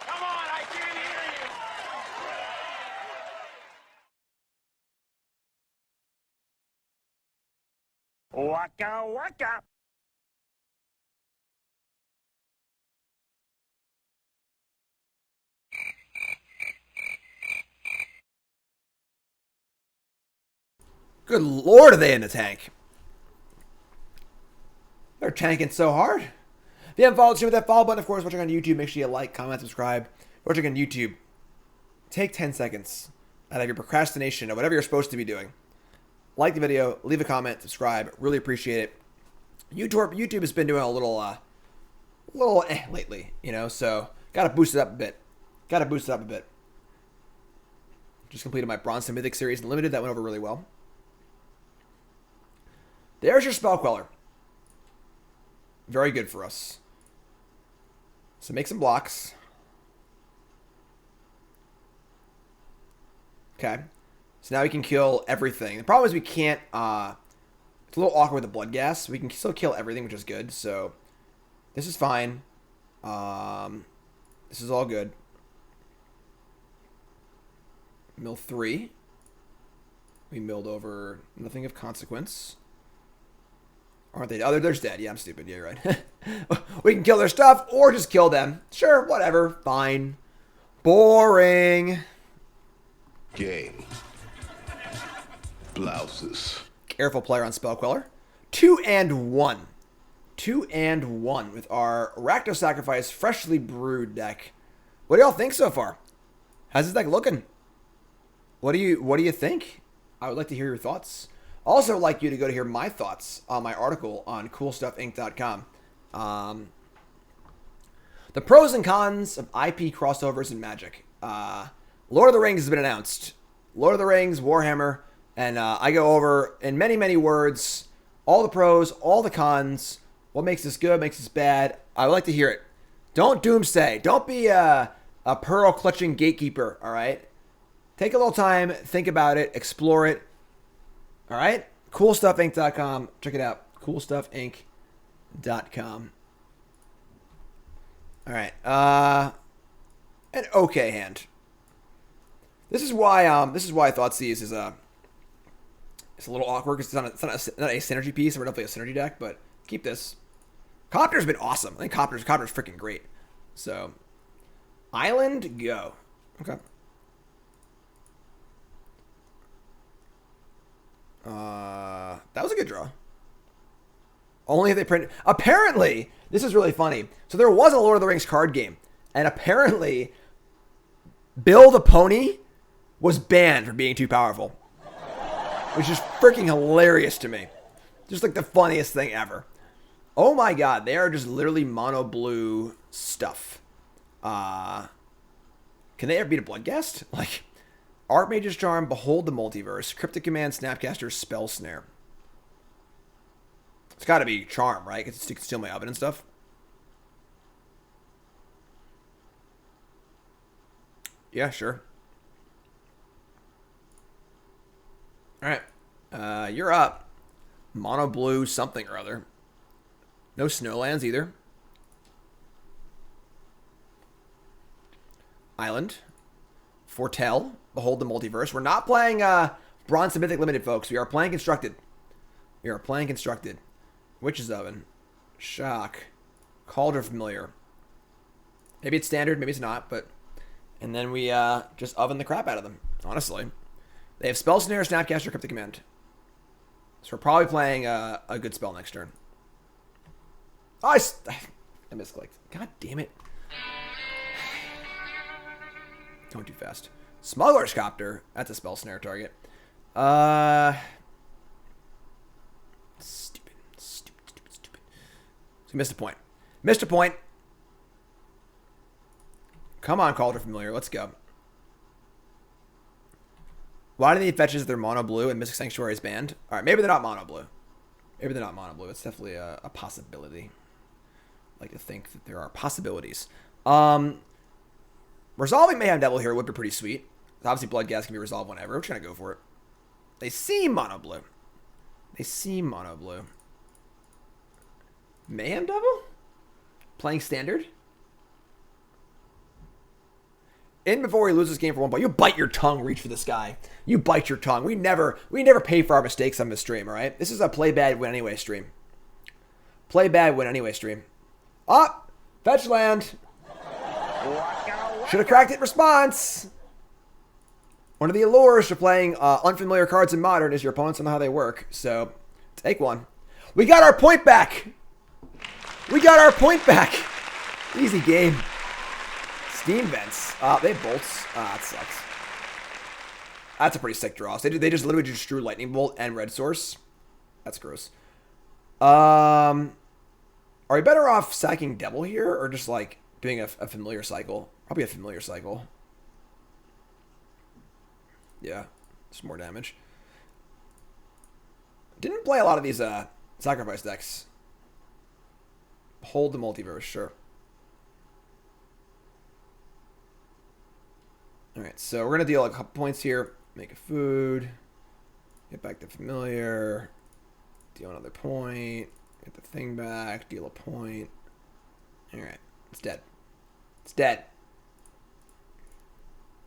Come on, I can't hear you. Waka waka. Good lord, are they in the tank? They're tanking so hard. If you haven't followed the stream with that follow button, of course, watching on YouTube, make sure you like, comment, subscribe. Watching on YouTube, take 10 seconds out of your procrastination or whatever you're supposed to be doing. Like the video, leave a comment, subscribe. Really appreciate it. YouTube has been doing a little lately, you know, so gotta boost it up a bit. Just completed my Bronze and Mythic series in Limited. That went over really well. There's your Spell Queller. Very good for us. So make some blocks. Okay. So now we can kill everything. The problem is we can't... it's a little awkward with the Bloodghast. We can still kill everything, which is good. So this is fine. This is all good. Mill 3. We milled over nothing of consequence. Aren't they? Oh, they're dead. Yeah, I'm stupid. Yeah, you're right. We can kill their stuff or just kill them. Sure, whatever. Fine. Boring. Game. Blouses. Careful player on Spell Queller. 2 and 1. 2 and 1 with our Rakdos Sacrifice Freshly Brewed deck. What do y'all think so far? How's this deck looking? What do you think? I would like to hear your thoughts. Also like you to go to hear my thoughts on my article on CoolStuffInc.com. The pros and cons of IP crossovers in Magic. Lord of the Rings has been announced. Lord of the Rings, Warhammer, and I go over in many, many words all the pros, all the cons, what makes this good, makes this bad. I would like to hear it. Don't doomsday. Don't be a pearl-clutching gatekeeper, all right? Take a little time, think about it, explore it, all right? CoolStuffInc.com. Check it out. CoolStuffInc.com. All right. An okay hand. This is why Thoughtseize is it's a little awkward because it's not a synergy piece. We're definitely a synergy deck, but keep this. Copter's been awesome. I think Copter's freaking great. So, Island, go. Okay. That was a good draw. Only if they print. Apparently, this is really funny. So there was a Lord of the Rings card game, and apparently, Bill the Pony was banned for being too powerful, which is freaking hilarious to me. Just like the funniest thing ever. Oh my god, they are just literally mono blue stuff. Can they ever beat a Bloodghast? Like, Archmage's Charm, Behold the Multiverse, Cryptic Command, Snapcaster, Spell Snare. It's got to be Charm, right? Because it can steal my oven and stuff. Yeah, sure. All right. You're up. Mono blue something or other. No Snowlands either. Island. Foretell. Behold the Multiverse. We're not playing Bronze and Mythic Limited, folks. We are playing Constructed. We are playing Constructed. Witch's Oven. Shock. Cauldron Familiar. Maybe it's standard, maybe it's not, but... And then we just oven the crap out of them, honestly. They have Spell Snare, Snapcaster, Cryptic Command. So we're probably playing a good spell next turn. Oh, I misclicked. God damn it. Going too fast. Smuggler's Copter. That's a Spell Snare target. Stupid. So we missed a point. Missed a point. Come on, Cauldron Familiar. Let's go. Why do they need fetches if they're mono blue and Mystic Sanctuary is banned? Alright, maybe they're not mono blue. Maybe they're not mono blue. It's definitely a possibility. I like to think that there are possibilities. Resolving Mayhem Devil here would be pretty sweet. Obviously, Bloodghast can be resolved whenever. We're just going to go for it. They seem mono blue. They seem mono blue. Mayhem Devil? Playing standard? In before he loses this game for 1 point. You bite your tongue, reach for this guy. You bite your tongue. We never pay for our mistakes on this stream, alright? This is a play bad, win anyway stream. Play bad, win anyway stream. Up! Fetch land! Should have cracked it response! One of the allures to playing unfamiliar cards in Modern is your opponents don't know how they work. So, take one. We got our point back! We got our point back! Easy game. Steam Vents. They have bolts. That sucks. That's a pretty sick draw. So they just literally just drew Lightning Bolt and Red Source. That's gross. Are we better off sacking Devil here or just like doing a familiar cycle? Probably a familiar cycle. Yeah, just more damage. Didn't play a lot of these sacrifice decks. Hold the Multiverse, sure. Alright, so we're going to deal a couple points here. Make a food. Get back to familiar. Deal another point. Get the thing back. Deal a point. Alright, it's dead. It's dead.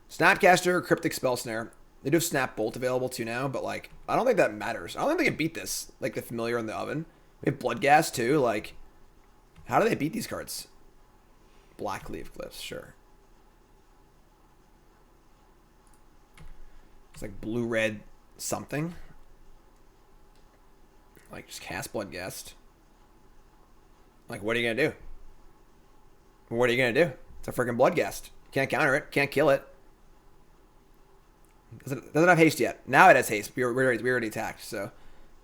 Snapcaster, Cryptic Spell Snare. They do have Snap Bolt available too now, but like, I don't think that matters. I don't think they can beat this. Like the familiar in the oven. We have Bloodghast too. Like, how do they beat these cards? Blackcleave Cliffs, sure. It's like blue-red something. Like, just cast Bloodghast. Like, what are you going to do? What are you going to do? It's a freaking Bloodghast. Can't counter it. Can't kill it. Doesn't have haste yet. Now it has haste. We already attacked, so.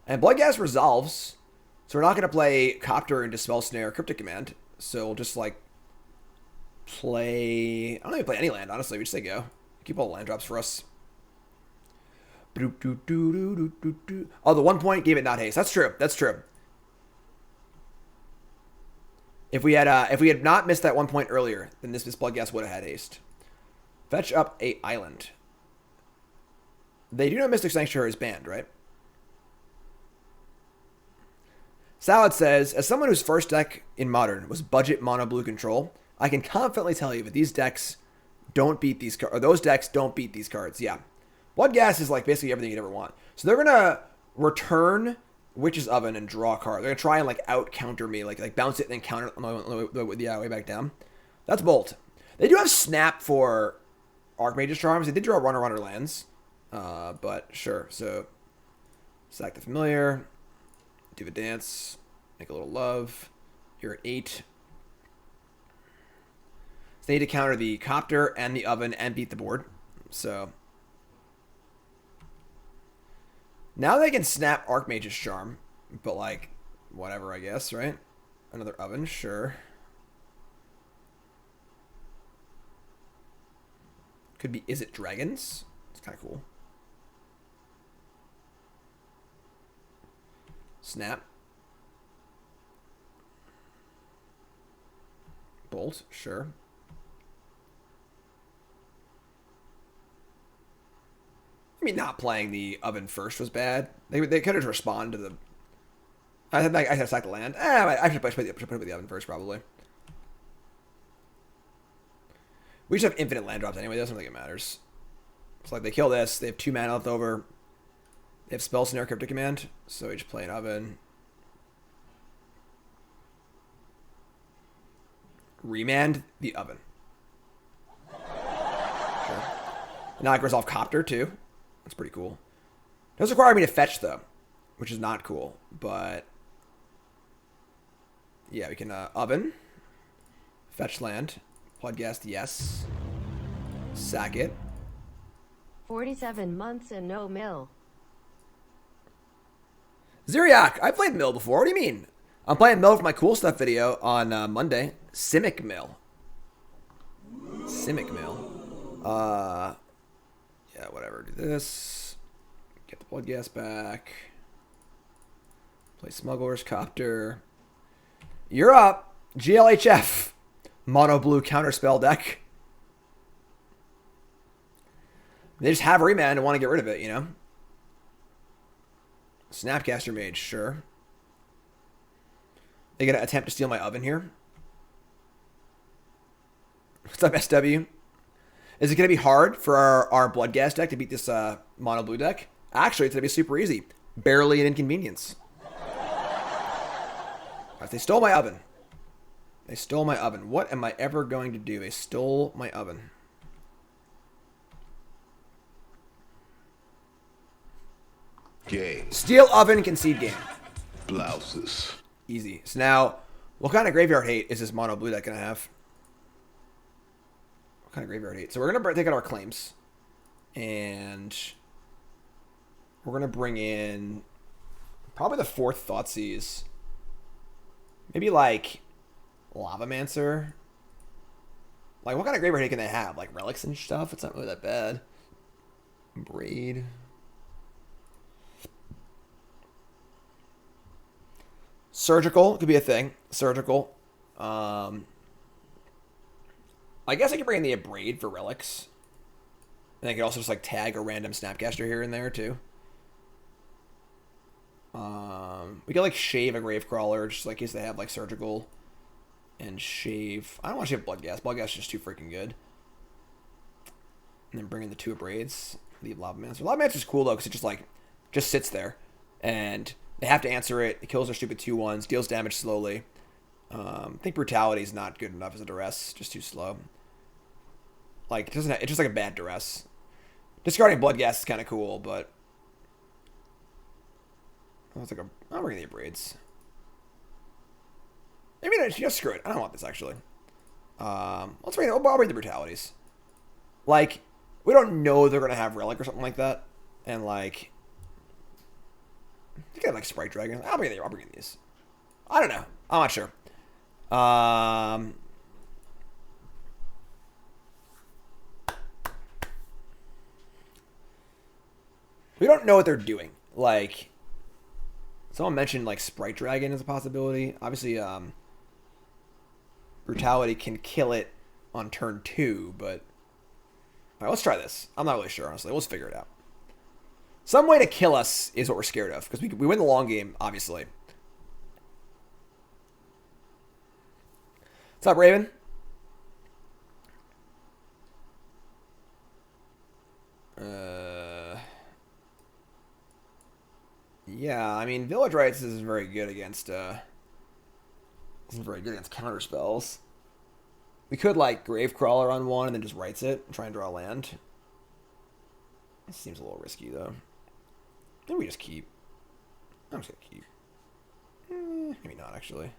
And Bloodghast resolves. So we're not going to play Copter into Spell Snare Cryptic Command. So we'll just, like, play... I don't even play any land, honestly. We just say go. Keep all the land drops for us. Oh, the 1 point gave it not haste. That's true. That's true. If we had not missed that 1 point earlier, then this Bloodghast would have had haste. Fetch up a island. They do know Mystic Sanctuary is banned, right? Salad says, as someone whose first deck in Modern was budget mono blue control, I can confidently tell you that these decks don't beat these cards, or those decks don't beat these cards. Yeah. Bloodghast is like basically everything you'd ever want. So they're going to return Witch's Oven and draw a card. They're going to try and like out counter me, like bounce it and then counter it on the way back down. That's bold. They do have Snap for Archmage's Charms. They did draw Runner lands. But sure. So sack the Familiar, do a dance, make a little love. You're at 8. So they need to counter the Copter and the Oven and beat the board. So now they can snap Archmage's Charm, but like whatever, I guess, right? Another Oven, sure. Could be Is It Dragons? It's kind of cool. Snap. Bolt, sure. I mean, not playing the Oven first was bad. They could have responded to the... I had sacked the land. I should put it with the Oven first, probably. We just have infinite land drops anyway. It doesn't think it matters. It's like they kill this. They have 2 mana left over. They have Spell Snare Cryptic Command. So we just play an Oven. Remand the Oven. Sure. Now I can resolve Copter too. That's pretty cool. It does require me to fetch though, which is not cool. But yeah, we can Oven. Fetch land. Bloodghast, yes. Sack it. 47 months and no mill. Ziriak, I played Mill before. What do you mean? I'm playing Mill for my cool stuff video on Monday. Simic Mill. Simic Mill. Yeah, whatever. Do this. Get the Bloodghast back. Play Smuggler's Copter. You're up. GLHF. Mono blue counterspell deck. They just have remand and want to get rid of it, you know? Snapcaster Mage, sure. They gonna attempt to steal my Oven here? What's up, SW? Is it gonna be hard for our Bloodghast deck to beat this mono blue deck? Actually, it's gonna be super easy. Barely an inconvenience. Right, they stole my Oven. They stole my Oven. What am I ever going to do? They stole my Oven. Game. Steal Oven, concede game. Blouses. Easy. So now, what kind of graveyard hate is this mono blue deck going to have? What kind of graveyard hate? So we're going to take out our claims. And we're going to bring in probably the 4th Thoughtseize. Maybe like Lavamancer. Like, what kind of graveyard hate can they have? Like relics and stuff? It's not really that bad. Abrade. Surgical could be a thing. Surgical. I guess I could bring in the Abrade for relics. And I could also just like tag a random Snapcaster here and there too. We could like shave a Gravecrawler just like in case they have like surgical. And shave. I don't want to shave Bloodghast. Bloodghast is just too freaking good. And then bring in the 2 Abrades. Leave Lavamancer. Lavamancer is cool though because it just sits there. And They have to answer it. It kills their stupid 2/1s, deals damage slowly. I think Brutality is not good enough as a duress, just too slow. Like, it doesn't. It's just like a bad duress. Discarding Bloodghast is kind of cool, but it's like I'm bringing the Abrades. Maybe not. Just screw it. I don't want this actually. I'll bring the Brutalities. Like, we don't know they're gonna have Relic or something like that, and like, you got like Sprite Dragons. I'll bring these. I don't know. I'm not sure. We don't know what they're doing. Like, someone mentioned like Sprite Dragon as a possibility. Obviously, Brutality can kill it on turn 2, but all right, let's try this. I'm not really sure, honestly. Let's figure it out. Some way to kill us is what we're scared of, because we win the long game, obviously. What's up, Raven? Yeah, I mean, Village Rites isn't very good against counter spells. We could like Gravecrawler on one and then just Rites it and try and draw land. It seems a little risky though. Maybe we just keep. I'm just gonna keep. Maybe not actually.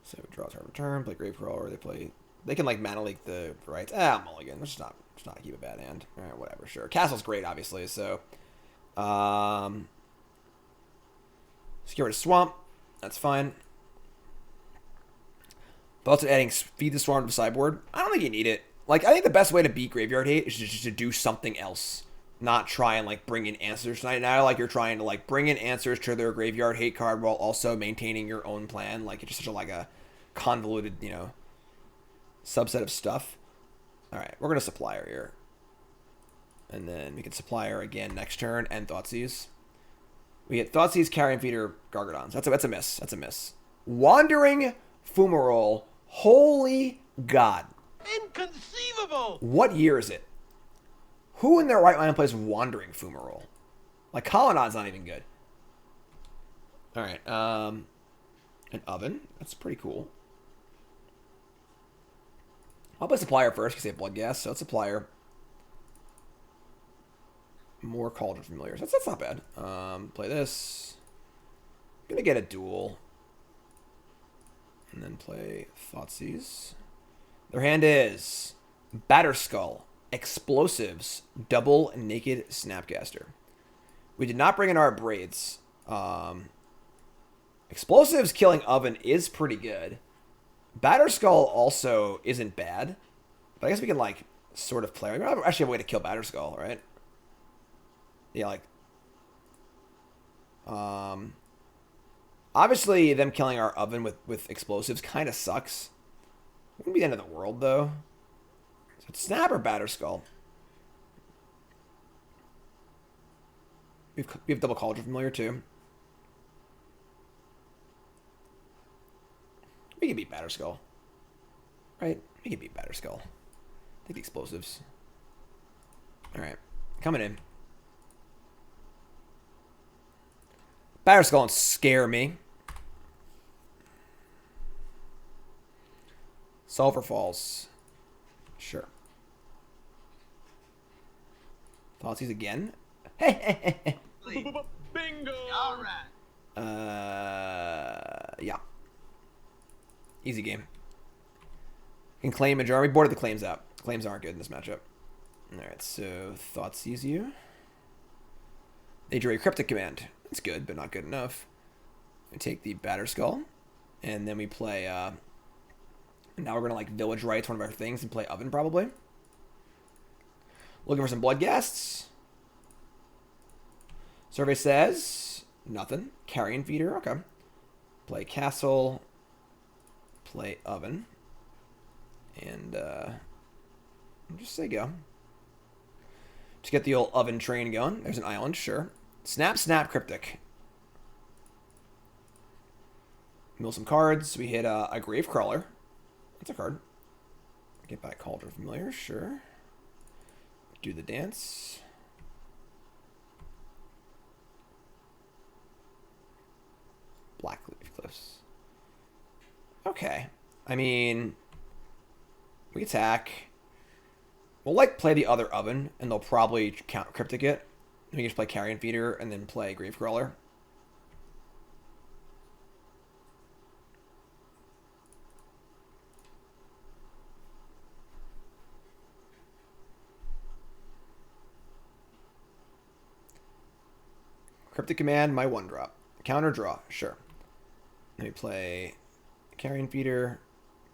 So we draw turn return, play Gravecrawler. They can like mana leak the Rites. Mulligan. Let's just not keep a bad hand. All right, whatever. Sure. Castle's great, obviously. So, let's get rid of Swamp. That's fine. But also adding Feed the Swarm to the sideboard. I don't think you need it. Like, I think the best way to beat Graveyard Hate is just to do something else. Not try and, like, bring in answers tonight. Now, like, you're trying to, like, bring in answers to their Graveyard Hate card while also maintaining your own plan. Like, it's just such a, like, a convoluted, you know, subset of stuff. Alright, we're going to Supplier here. And then we can Supplier again next turn and Thoughtseize. We get Thoughtseize, Carrion Feeder, Gargadons. That's a miss. That's a miss. Wandering Fumarole. Holy God. Inconceivable! What year is it? Who in their right mind plays Wandering Fumarole? Like, Colonnad's not even good. Alright, an Oven. That's pretty cool. I'll play Supplier first because they have Bloodghast, so it's Supplier. More Cauldron Familiars. That's not bad. Play this. I'm gonna get a duel. And then play Thoughtseize. Their hand is Batterskull, Explosives, Double Naked Snapcaster. We did not bring in our Abrades. Explosives killing Oven is pretty good. Batterskull also isn't bad. But I guess we can, like, sort of play. We actually have a way to kill Batterskull, right? Yeah, like... obviously, them killing our Oven with explosives kind of sucks. Wouldn't be the end of the world, though. So it's Snap or Batterskull. We have Double Cauldron Familiar, too. We can beat Batterskull. Right? We can beat Batterskull. Take the explosives. Alright. Coming in. Batterskull and scare me. Sulfur Falls. Sure. Thoughtseize again. Bingo! Alright. Yeah. Easy game. Can claim a jar. We boarded the claims out. Claims aren't good in this matchup. Alright, so Thoughtseize you. They drew a Cryptic Command. That's good, but not good enough. We take the Batterskull. And then we play, now we're going to, like, Village Rites, one of our things, and play Oven, probably. Looking for some Bloodghasts. Survey says nothing. Carrion Feeder, okay. Play Castle. Play Oven. And, just say go. Just get the old Oven train going. There's an island, sure. Snap, Snap, Cryptic. Mill some cards. We hit a Gravecrawler. That's a card. Get back Cauldron Familiar, sure. Do the dance. Blackcleave Cliffs. Okay. I mean, we attack. We'll, like, play the other oven, and they'll probably count Cryptic it. We can just play Carrion Feeder and then play Gravecrawler. Cryptic Command, my 1-drop. Counter draw, sure. Let me play Carrion Feeder,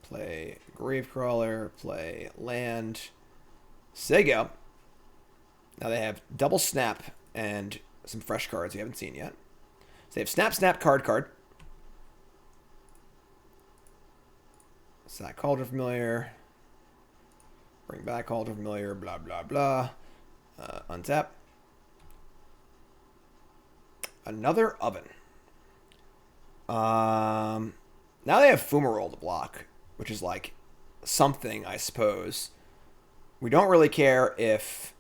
play Gravecrawler, play land. Sego. Now they have double snap and some fresh cards we haven't seen yet. So they have snap, snap, card. Sack Cauldron Familiar. Bring back Cauldron Familiar, blah, blah, blah. Untap. Another oven. Now they have Fumarole to block, which is like something, I suppose. We don't really care if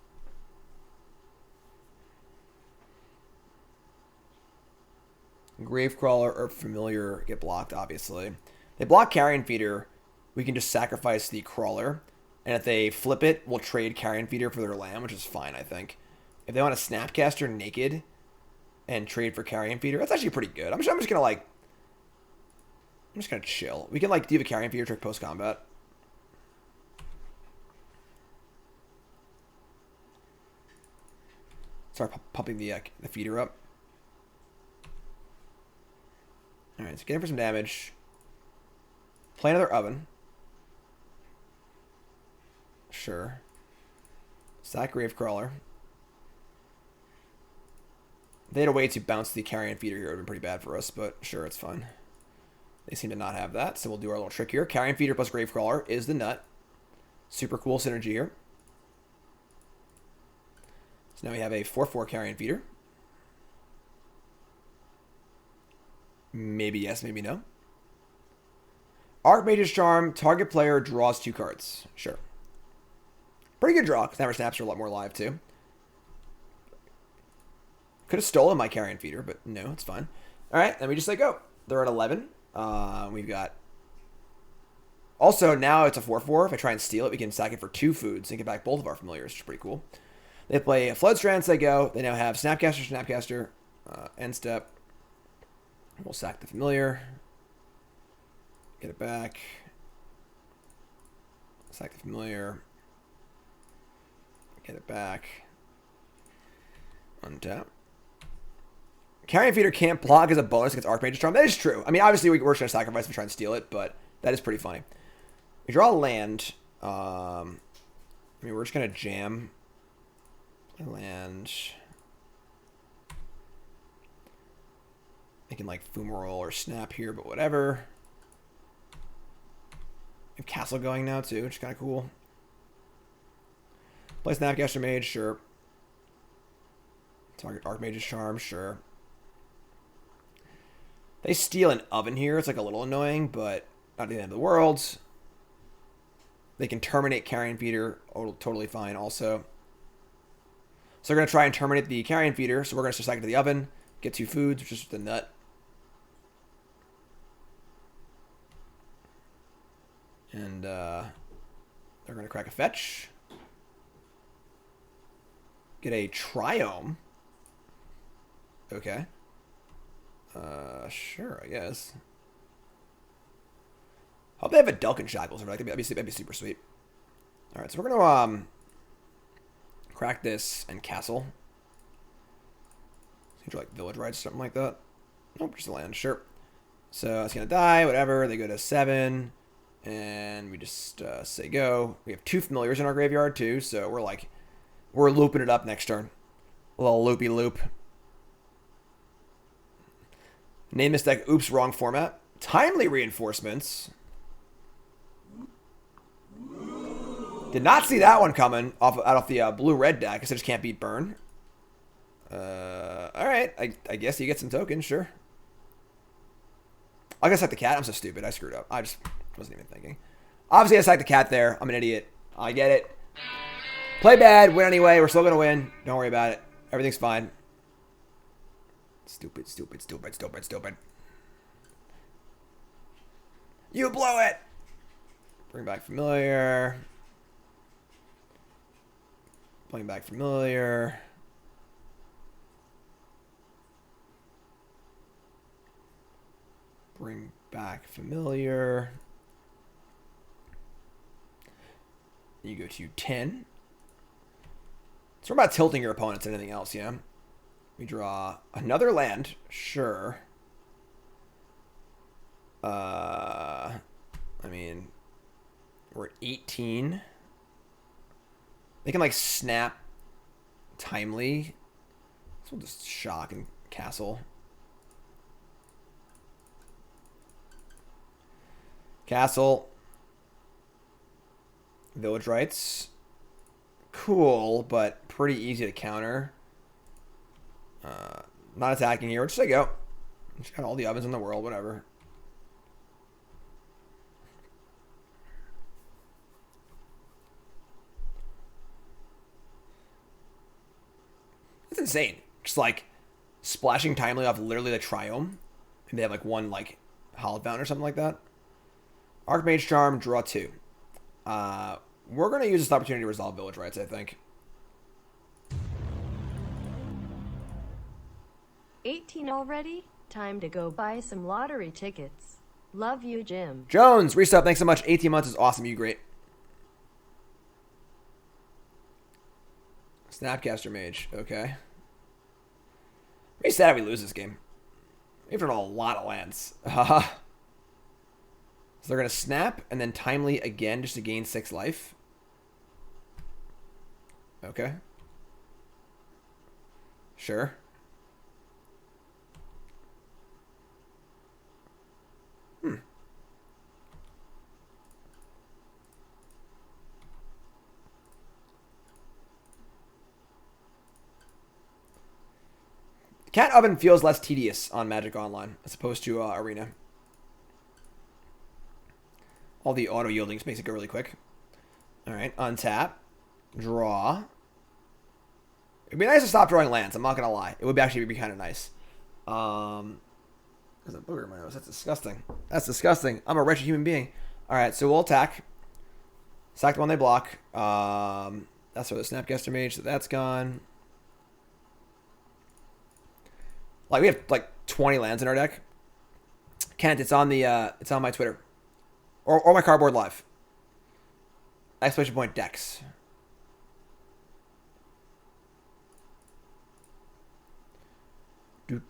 Gravecrawler or Familiar get blocked, obviously. They block Carrion Feeder, we can just sacrifice the Crawler. And if they flip it, we'll trade Carrion Feeder for their land, which is fine, I think. If they want a Snapcaster naked and trade for Carrion Feeder, that's actually pretty good. I'm just gonna chill. We can like do the Carrion Feeder trick post combat. Start pumping the feeder up. All right, so get in for some damage. Play another oven. Sure. Sack Gravecrawler. They had a way to bounce the Carrion Feeder here. It would have been pretty bad for us, but sure, it's fine. They seem to not have that, so we'll do our little trick here. Carrion Feeder plus Gravecrawler is the nut. Super cool synergy here. So now we have a 4/4 Carrion Feeder. Maybe yes, maybe no. Archmage's Charm, target player draws 2 cards. Sure. Pretty good draw, because Never Snaps are a lot more live, too. Could have stolen my Carrion Feeder, but no, it's fine. Alright, then we just let go. They're at 11. We've got... Also, now it's a 4/4. If I try and steal it, we can sack it for 2 foods and get back both of our familiars, which is pretty cool. They play a Floodstrand, they go. They now have Snapcaster, end step. We'll sack the familiar. Get it back. Sack the familiar. Get it back. Untap. Carrion Feeder can't block as a bonus against Archmage's Charm. That is true. I mean, obviously, we're just going to sacrifice and try and steal it, but that is pretty funny. We draw a land. I mean, we're just going to jam. Land. They can like Fumarole or Snap here, but whatever. We have Castle going now too, which is kind of cool. Play Snapcaster Mage, sure. Target Archmage's Charm, sure. They steal an oven here. It's like a little annoying, but not the end of the world. They can terminate Carrion Feeder. Oh, totally fine also. So we're going to try and terminate the Carrion Feeder. So we're going to sack it to the oven. Get 2 foods, which is the nut. And they're going to crack a fetch. Get a Triome. Okay. Sure, I guess. Hope they have a Delkin Shackles. That'd be super sweet. All right, so we're going to crack this and castle. Seems like Village Rites, something like that. Nope, just a land, sure. So it's going to die, whatever. They go to 7. And we just say go. We have 2 familiars in our graveyard too, so we're looping it up next turn. A little loopy loop. Name this deck Oops, Wrong Format. Timely Reinforcements. Did not see that one coming out of the blue-red deck, because I just can't beat burn. Alright, I guess you get some tokens, sure. I guess like the cat. I'm so stupid. I screwed up. I just wasn't even thinking. Obviously, I sacked the cat there. I'm an idiot. I get it. Play bad. Win anyway. We're still going to win. Don't worry about it. Everything's fine. Stupid. You blow it! Bring back Familiar. Bring back Familiar. Bring back Familiar. You go to 10. So we're about tilting your opponents and anything else, yeah? We draw another land. Sure. I mean, we're at 18. They can, like, snap timely. So we'll just shock and castle. Castle. Village Rites. Cool, but pretty easy to counter. Not attacking here. Just let go. Just got all the ovens in the world, whatever. It's insane. Just like splashing timely off literally the Triome. And they have like one like Hallowed Fountain or something like that. Archmage Charm, draw 2. We're going to use this opportunity to resolve Village Rites, I think. 18 already? Time to go buy some lottery tickets. Love you, Jim. Jones, resub, thanks so much. 18 months is awesome. You great. Snapcaster Mage, okay. Pretty sad we lose this game. We've drawn a lot of lands. So they're going to snap and then timely again just to gain 6 life. Okay. Sure. Cat Oven feels less tedious on Magic Online as opposed to Arena. All the auto yieldings makes it go really quick. All right, untap, draw. It'd be nice to stop drawing lands. I'm not gonna lie. It would actually be kind of nice. There's a booger in my nose. That's disgusting. That's disgusting. I'm a wretched human being. All right, so we'll attack. Sack the one they block. That's for the Snapcaster Mage. So that's gone. Like we have like 20 lands in our deck. Kent, it's on the it's on my Twitter. Or my Cardboard Live. Exclamation point decks. Alright,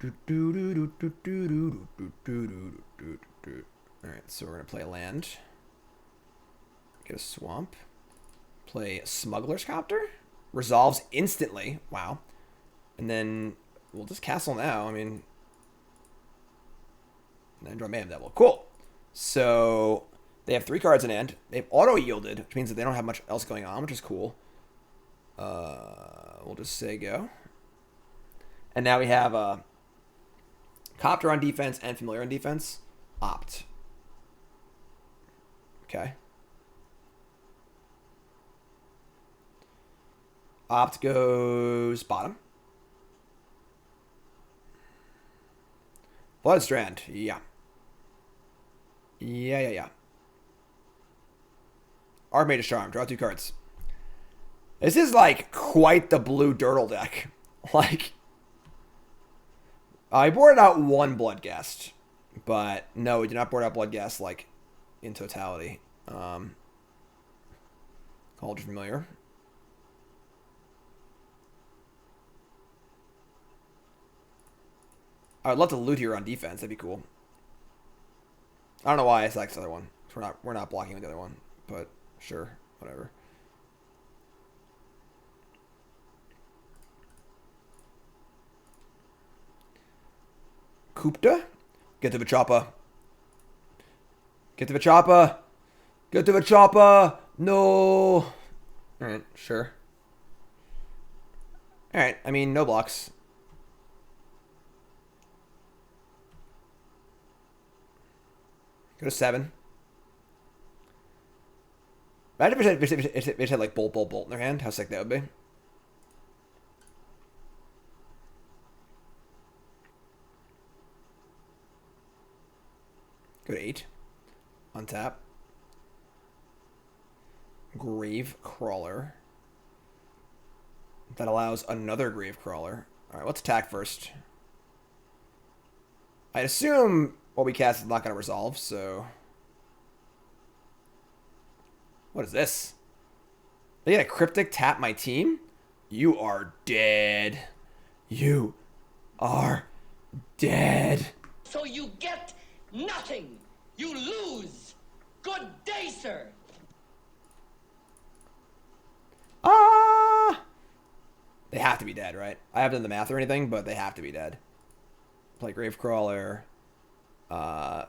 so we're gonna play a land. Get a swamp. Play Smuggler's Copter. Resolves instantly. Wow. And then we'll just castle now. I mean, and then draw Mayhem Devil. Cool. So they have 3 cards in hand. They've auto yielded, which means that they don't have much else going on, which is cool. We'll just say go. And now we have Copter on defense and Familiar on defense. Opt. Okay. Opt goes bottom. Bloodstrand, yeah. Yeah. Archmage Charm, draw 2 cards. This is like quite the blue dirtle deck. Like, I boarded out 1 Bloodghast, but no, we did not board out Bloodghast like in totality. Cauldron Familiar. I would love to loot here on defense. That'd be cool. I don't know why I select this other one. We're not blocking with the other one, but sure, whatever. Copter, get to the chopper. Get to the chopper. Get to the chopper. No. All right, sure. All right. I mean, no blocks. Go to 7. Imagine if it had like bolt in their hand. How sick that would be. Go to 8. Untap. Gravecrawler. That allows another Gravecrawler. Alright, let's attack first. I'd assume what we cast is not going to resolve, so... What is this? They get a cryptic tap my team? You are dead. You are dead. So you get nothing. You lose. Good day, sir. Ah! They have to be dead, right? I haven't done the math or anything, but they have to be dead. Play Gravecrawler.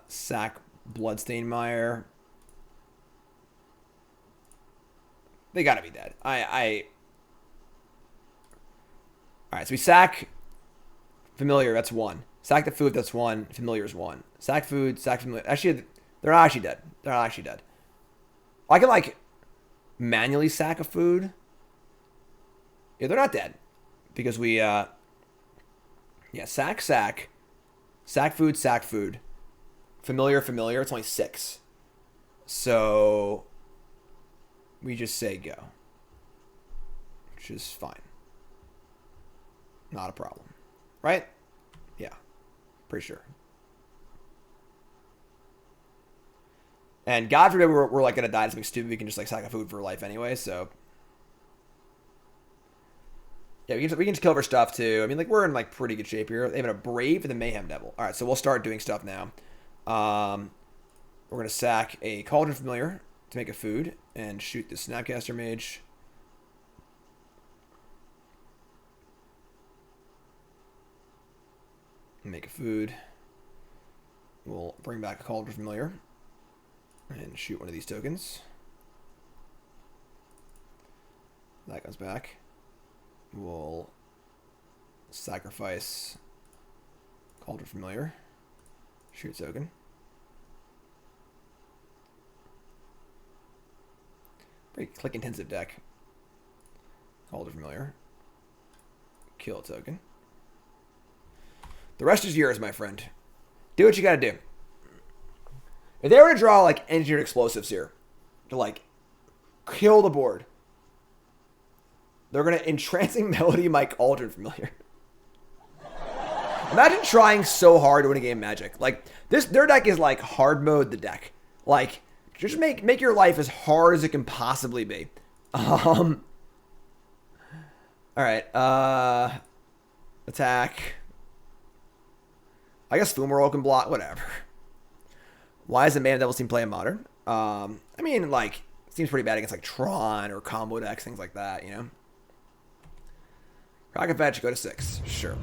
Sack Bloodstained Mire. They gotta be dead. Alright, so we sack Familiar, that's 1. Sack the food, that's 1. Familiar is 1. Sack food, sack Familiar. Actually, they're not actually dead. They're not actually dead. I can, like, manually sack a food. Yeah, they're not dead. Because we, yeah, sack. Sack food, sack food. Familiar, it's only 6. So... we just say go. Which is fine. Not a problem. Right? Yeah. Pretty sure. And God forbid we're like going to die to something stupid. We can just like sack a food for life anyway, so... yeah, we can just kill our stuff too. I mean, like, we're in like pretty good shape here. They have a Brave and the Mayhem Devil. Alright, so we'll start doing stuff now. We're going to sack a Cauldron Familiar to make a food and shoot the Snapcaster Mage. Make a food. We'll bring back a Cauldron Familiar and shoot one of these tokens. That comes back. We'll sacrifice Cauldron Familiar. Shoot a token. Pretty click intensive deck. Cauldron Familiar. Kill a token. The rest is yours, my friend. Do what you gotta do. If they were to draw like engineered explosives here to like kill the board, they're gonna entrancing melody my Cauldron Familiar. Imagine trying so hard to win a game of Magic. Like their deck is like hard mode the deck. Like just make your life as hard as it can possibly be. All right. Attack. I guess Fumarole can block. Whatever. Why does the Mayhem Devil team play in Modern? I mean, like, it seems pretty bad against like Tron or combo decks, things like that. You know. Rocket Fetch, go to 6. Sure.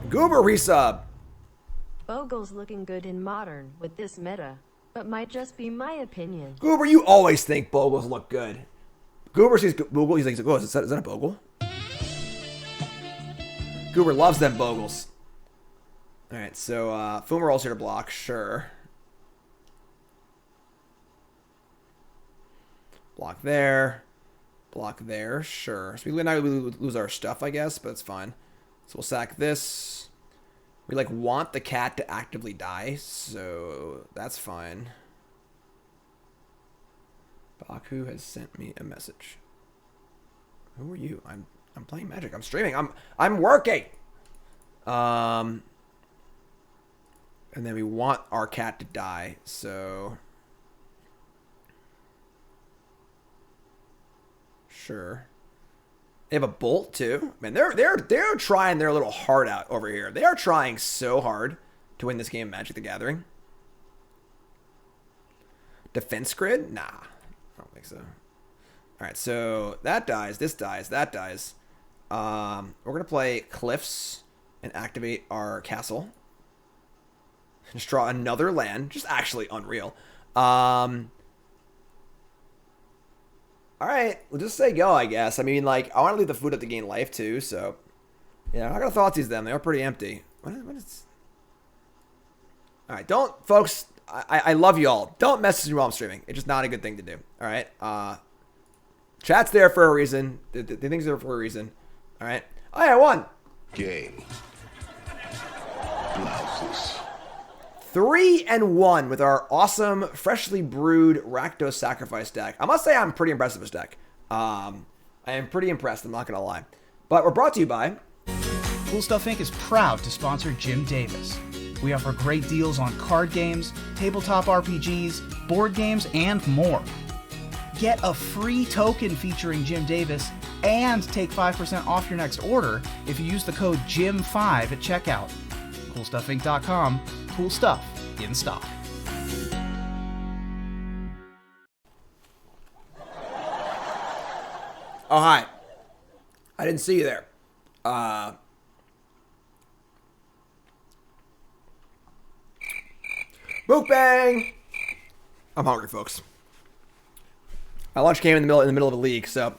Goober resub. Bogle's looking good in Modern with this meta, but might just be my opinion. Goober, you always think Bogles look good. Goober sees Bogle, he's like, oh, is that a Bogle? Goober loves them Bogles. Alright, so Fumarole's here to block, sure. Block there. Block there, sure. So we lose our stuff, I guess, but it's fine. So we'll sack this. We like want the cat to actively die, so that's fine. Baku has sent me a message. Who are you? I'm playing Magic. I'm streaming. I'm working. And then we want our cat to die, so sure. They have a bolt too. Man, they're trying their little heart out over here. They are trying so hard to win this game of Magic the Gathering. Defense grid? Nah. I don't think so. Alright, so that dies, this dies, that dies. We're gonna play Cliffs and activate our castle. Just draw another land. Just actually unreal. Alright, we'll just say go, I guess. I mean, like, I want to leave the food up to gain life, too, so... yeah, I'm not going to Thoughtseize them. They are pretty empty. What is... Alright, don't... folks, I love you all. Don't message me while I'm streaming. It's just not a good thing to do. Alright, chat's there for a reason. The thing's there for a reason. Alright. Oh, yeah, I won! Game. Blouses. 3-1 with our awesome Freshly Brewed Rakdos Sacrifice deck. I must say I'm pretty impressed with this deck. I am pretty impressed, I'm not going to lie. But we're brought to you by... Cool Stuff Inc. is proud to sponsor Jim Davis. We offer great deals on card games, tabletop RPGs, board games, and more. Get a free token featuring Jim Davis and take 5% off your next order if you use the code JIM5 at checkout. CoolStuffInc.com. Cool stuff in stock. Oh, hi. I didn't see you there. Mukbang! I'm hungry, folks. My lunch came in the middle of the league, so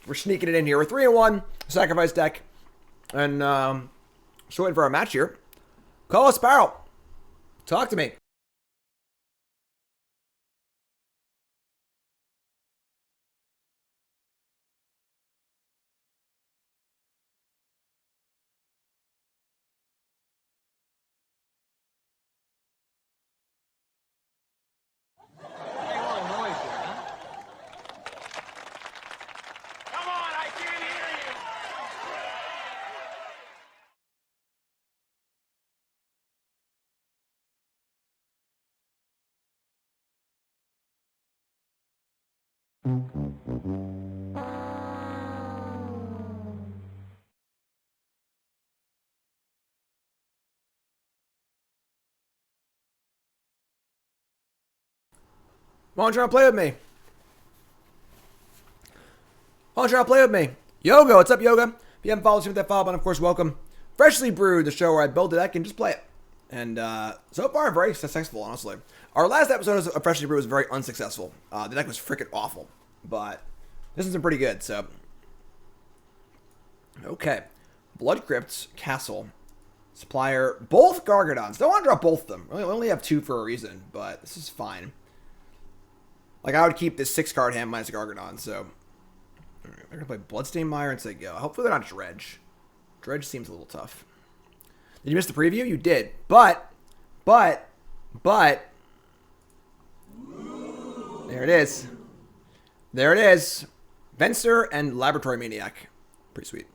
we're sneaking it in here. We're 3-1, sacrifice deck, and just waiting for our match here. Call us, Sparrow. Talk to me. Come on, I can't hear you. Why don't you want to play with me? Why don't you want to play with me? Yoga, what's up, Yoga? If you haven't followed us, hit that follow button, of course, welcome. Freshly Brewed, the show where I build a deck and just play it. And so far, very successful, honestly. Our last episode of Freshly Brewed was very unsuccessful. The deck was freaking awful. But this one's been pretty good, so. Okay. Blood Crypt, Castle, Supplier, both Gargadons. Don't want to draw both of them. We only have 2 for a reason, but this is fine. Like, I would keep this 6-card hand minus a Gargadon, so. I'm going to play Bloodstained Mire and say go. Hopefully they're not Dredge. Dredge seems a little tough. Did you miss the preview? You did. But. There it is. There it is. Venser and Laboratory Maniac. Pretty sweet.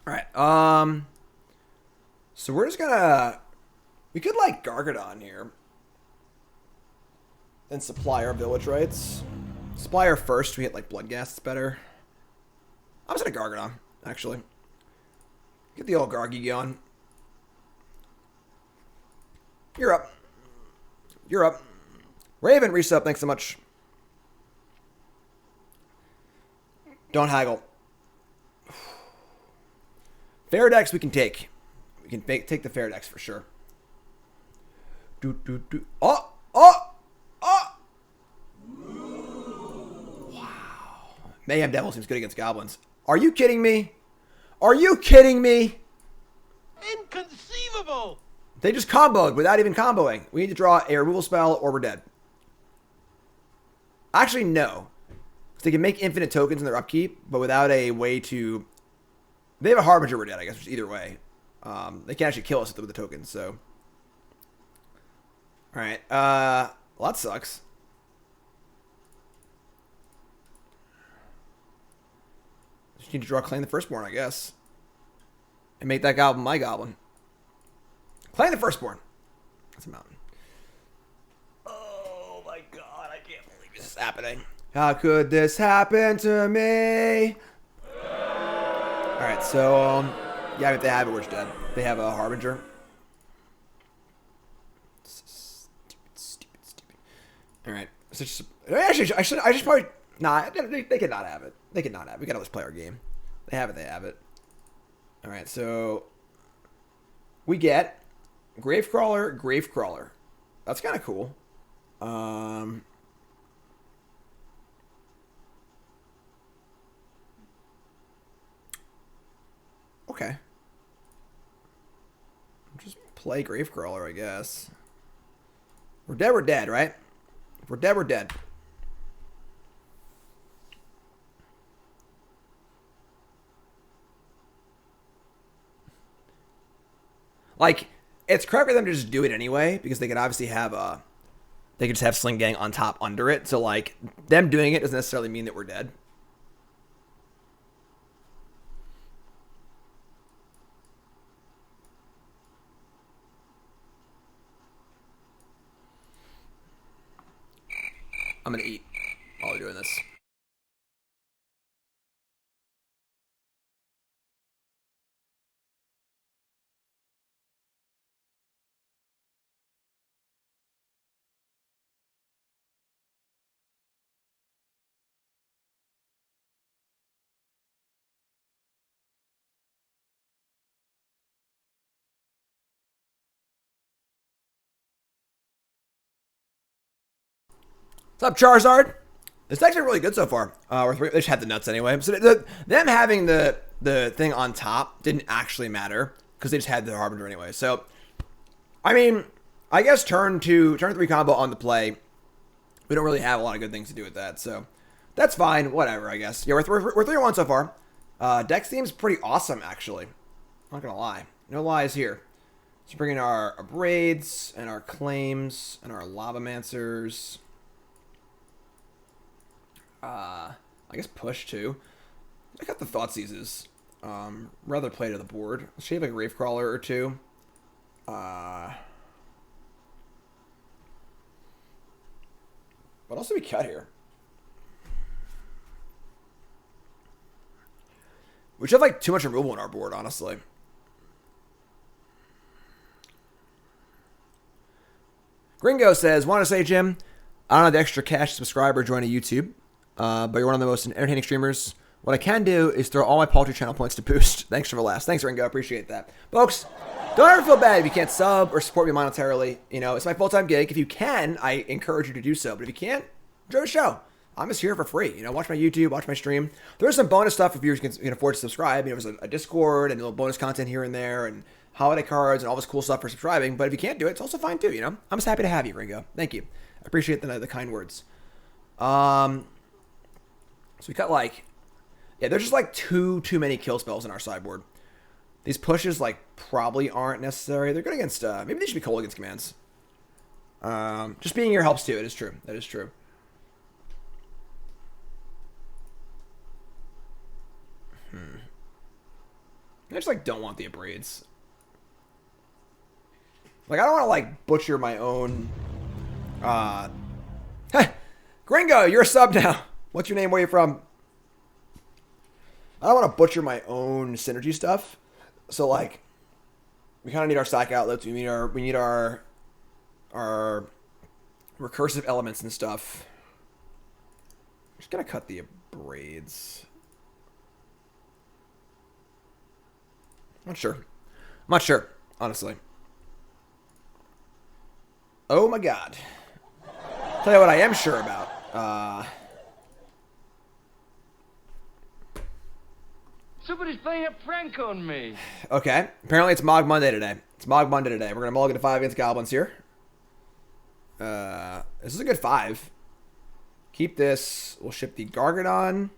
Alright, so we're just gonna... We could, like, Gargadon here. Then Supplier, Village Rites. Supplier first, we hit, like, Bloodghast, it's better. I'm just gonna Gargadon, actually. Get the old Gargy going. You're up. You're up. Raven, resub, thanks so much. Don't haggle. Fair decks we can take. We can take the fair decks for sure. Oh! Wow. Mayhem Devil seems good against Goblins. Are you kidding me? Are you kidding me? Inconceivable! They just comboed without even comboing. We need to draw a removal spell or we're dead. Actually, no. They can make infinite tokens in their upkeep, but without a way to... They have a Harbinger, we're dead, I guess, which either way. They can actually kill us with the tokens, so... Alright, well, that sucks. Just need to draw Claim the Firstborn, I guess. And make that goblin my goblin. Claim the Firstborn. That's a mountain. Oh my god, I can't believe this is happening. How could this happen to me? Alright, so, yeah, if they have it, we're just dead. They have a Harbinger. Stupid. Alright, so just, actually, I should probably, nah, they could not have it. They could not have it. We gotta let's play our game. They have it. Alright, so, we get Gravecrawler. That's kind of cool. Okay. Just play Gravecrawler, I guess. We're dead, right? If we're dead, we're dead. Like, it's correct for them to just do it anyway, because they could obviously have they could just have Sling Gang on top under it. So like them doing it doesn't necessarily mean that we're dead. I'm gonna eat while we're doing this. What's up, Charizard? It's actually really good so far. They just had the nuts anyway. So them having the thing on top didn't actually matter because they just had the Harbinger anyway. So, I mean, I guess turn 3 combo on the play. We don't really have a lot of good things to do with that. So, that's fine. Whatever, I guess. Yeah, we're 3-1 so far. Deck seems pretty awesome, actually. I'm not going to lie. No lies here. So, bring in our Abrades and our Claims and our Lavamancers. I guess push too. I got the Thoughtseizes. Rather play to the board. Let's shave a Gravecrawler or two. What else do we cut here? We should have like too much removal on our board, honestly. Gringo says, want to say, Jim, I don't have the extra cash to subscribe or join a YouTube. But you're one of the most entertaining streamers. What I can do is throw all my paltry channel points to boost. Thanks for the last. Thanks, Ringo. Appreciate that. Folks, don't ever feel bad if you can't sub or support me monetarily. You know, it's my full-time gig. If you can, I encourage you to do so. But if you can't, enjoy the show. I'm just here for free. You know, watch my YouTube, watch my stream. There's some bonus stuff if you can afford to subscribe. You know, there's a Discord and a little bonus content here and there and holiday cards and all this cool stuff for subscribing. But if you can't do it, it's also fine too, you know. I'm just happy to have you, Ringo. Thank you. I appreciate the kind words. So we got like, yeah, there's just like too many kill spells in our sideboard. These pushes like probably aren't necessary. They're good against, maybe they should be cold against commands. Just being here helps too. It is true. That is true. I just like don't want the Abrades. Like I don't want to like butcher my own, hey, Gringo, you're a sub now. What's your name? Where are you from? I don't want to butcher my own synergy stuff. So like, we kind of need our stack outlets. We need our recursive elements and stuff. I'm just gonna cut the Abrades. I'm not sure, honestly. Oh my god. Tell you what I am sure about. Somebody's playing a prank on me. Okay. Apparently it's Mog Monday today. We're going to mulligan to 5 against Goblins here. This is a good 5. Keep this. We'll ship the Gargadon.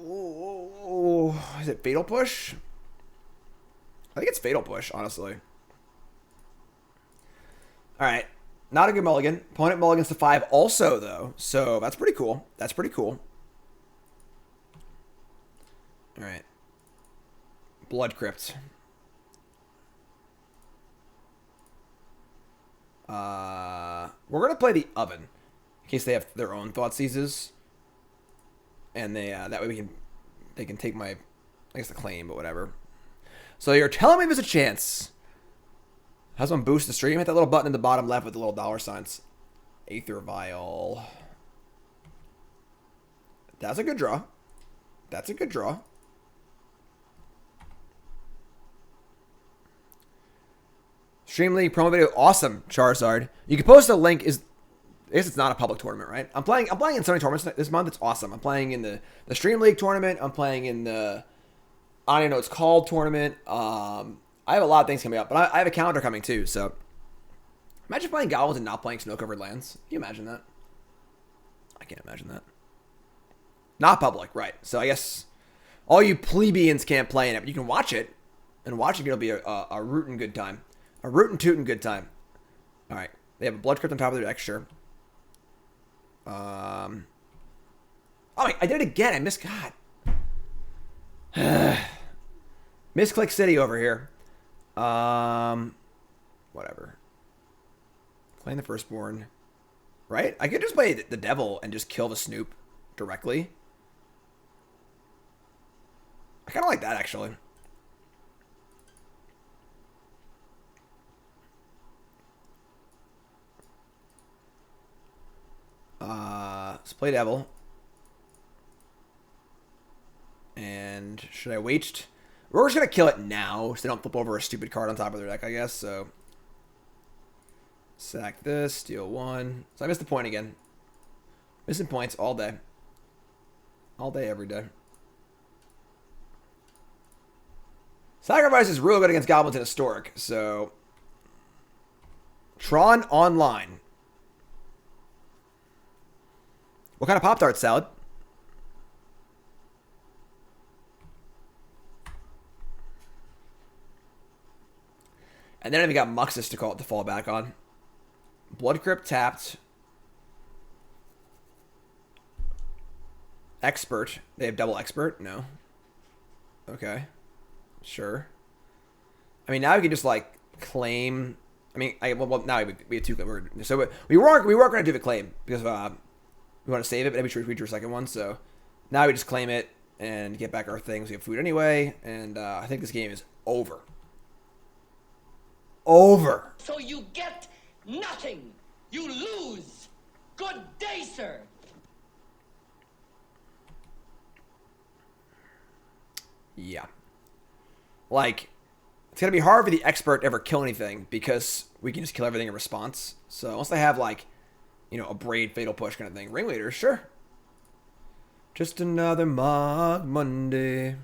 Oh, is it Fatal Push? I think it's Fatal Push, honestly. Alright. Not a good mulligan. Opponent mulligans to 5 also, though. So that's pretty cool. Alright. Blood Crypt. We're going to play the Oven. In case they have their own Thoughtseizes. And that way they can take my, I guess the claim, but whatever. So you're telling me there's a chance. Have someone boost the stream? Hit that little button in the bottom left with the little dollar signs. Aether Vial. That's a good draw. Stream League promo video, awesome, Charizard. You can post a link. I guess it's not a public tournament, right? I'm playing in so many tournaments this month. It's awesome. I'm playing in the Stream League tournament. I'm playing in the, I don't even know what it's called, tournament. I have a lot of things coming up, but I have a calendar coming too. So imagine playing Goblins and not playing snow-covered lands. Can you imagine that? I can't imagine that. Not public, right? So I guess all you plebeians can't play in it, but you can watch it. And watching it'll be a rootin' good time. A rootin' tootin' good time. Alright. They have a Blood Crypt on top of their deck, sure. Oh, I did it again. I missed. God. Misclick City over here. Whatever. Claim the Firstborn. Right? I could just play the Devil and just kill the Snoop directly. I kind of like that, actually. Let's play Devil. And should I wait? We're just going to kill it now so they don't flip over a stupid card on top of their deck, I guess. So, sack this, steal one. So I missed the point again. Missing points all day. All day, every day. Sacrifice is real good against Goblins and Historic, so... Tron Online. What kind of Pop-Tart salad? And then we got Muxus to fall back on. Blood Crypt tapped. Expert. They have double Expert? No. Okay. Sure. I mean, now we can just, like, claim... I mean, well now we have two... So we weren't going to do the claim because we want to save it, but then we drew a second one, so now we just claim it and get back our things. We have food anyway, and I think this game is over. Over. So you get nothing. You lose. Good day, sir. Yeah. Like, it's going to be hard for the Expert to ever kill anything because we can just kill everything in response. So unless they have, like, you know, Abrade, Fatal Push kind of thing. Ringleader, sure. Just another Mog Monday.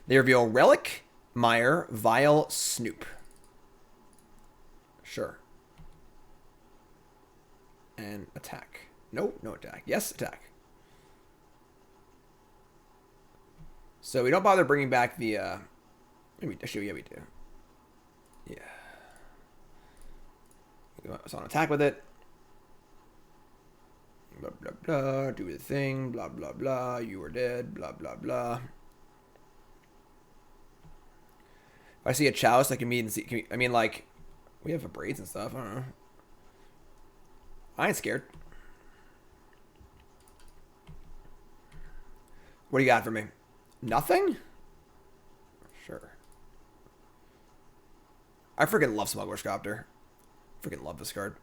They reveal Relic, Mire, Vile, Snoop. Sure. And attack. No, no attack. Yes, attack. So we don't bother bringing back the, actually, yeah, we do. Yeah. So on attack with it. Blah, blah, blah. Do the thing. Blah, blah, blah. You are dead. Blah, blah, blah. If I see a Chalice, I can meet and see. I mean, like, we have Abrades and stuff. I don't know. I ain't scared. What do you got for me? Nothing? Sure. I freaking love Smuggler Copter. Freaking love this card.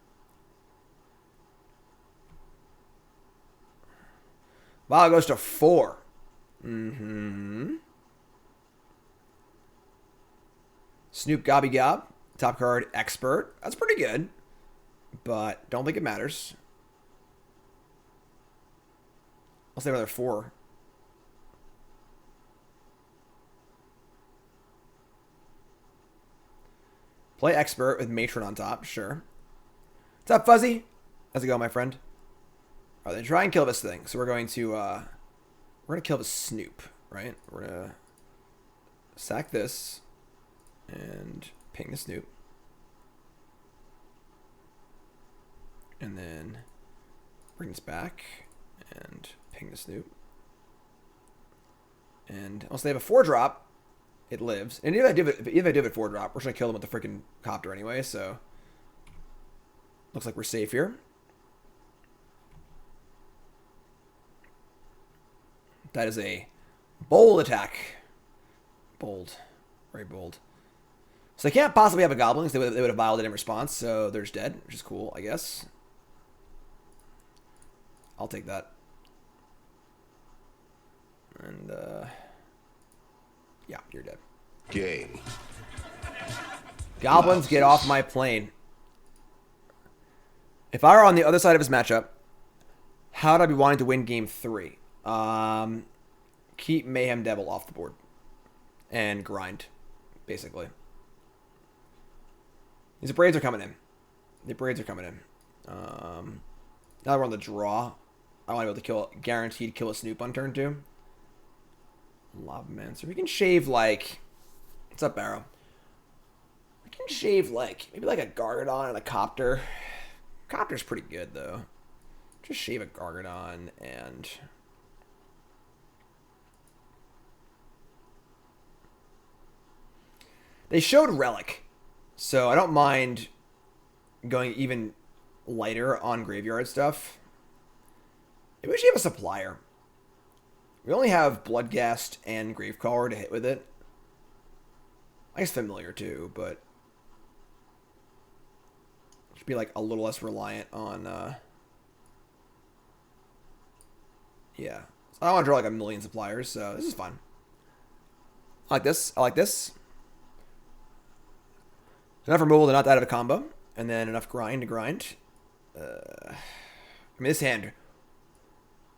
Wow, it goes to 4. Mm-hmm. Snoop Gobby Gob. Top card, Expert. That's pretty good. But don't think it matters. I'll say another 4. Play Expert with Matron on top, sure. What's up, Fuzzy? How's it going, my friend? Alright, then try and kill this thing. So we're going to kill the Snoop, right? We're gonna sack this and ping the Snoop. And then bring this back and ping the Snoop. And unless they have a 4-drop, it lives. And if I do it 4-drop, we're just gonna kill them with the freaking Copter anyway, so looks like we're safe here. That is a bold attack. Bold. Very bold. So they can't possibly have a Goblins. They would have violed it in response, so they're just dead, which is cool, I guess. I'll take that. And, yeah, you're dead. Game. Goblins, get off my plane. If I were on the other side of his matchup, how would I be wanting to win game 3? Keep Mayhem Devil off the board. And grind, basically. These Abrades are coming in. The Abrades are coming in. Now that we're on the draw, I want to be able to guaranteed kill a Snoop on turn 2. Lavamancer. We can shave like... What's up, Barrow? We can shave like... Maybe like a Gargadon and a Copter. Copter's pretty good, though. Just shave a Gargadon and... They showed Relic, so I don't mind going even lighter on graveyard stuff. Maybe we should have a Supplier. We only have Bloodghast and Gravecrawler to hit with it. I guess Familiar too, but should be like a little less reliant on. Yeah, so I don't want to draw like a million Suppliers, so this is fun. I like this. I like this. Enough removal to not die out of a combo, and then enough grind to grind. I mean, this hand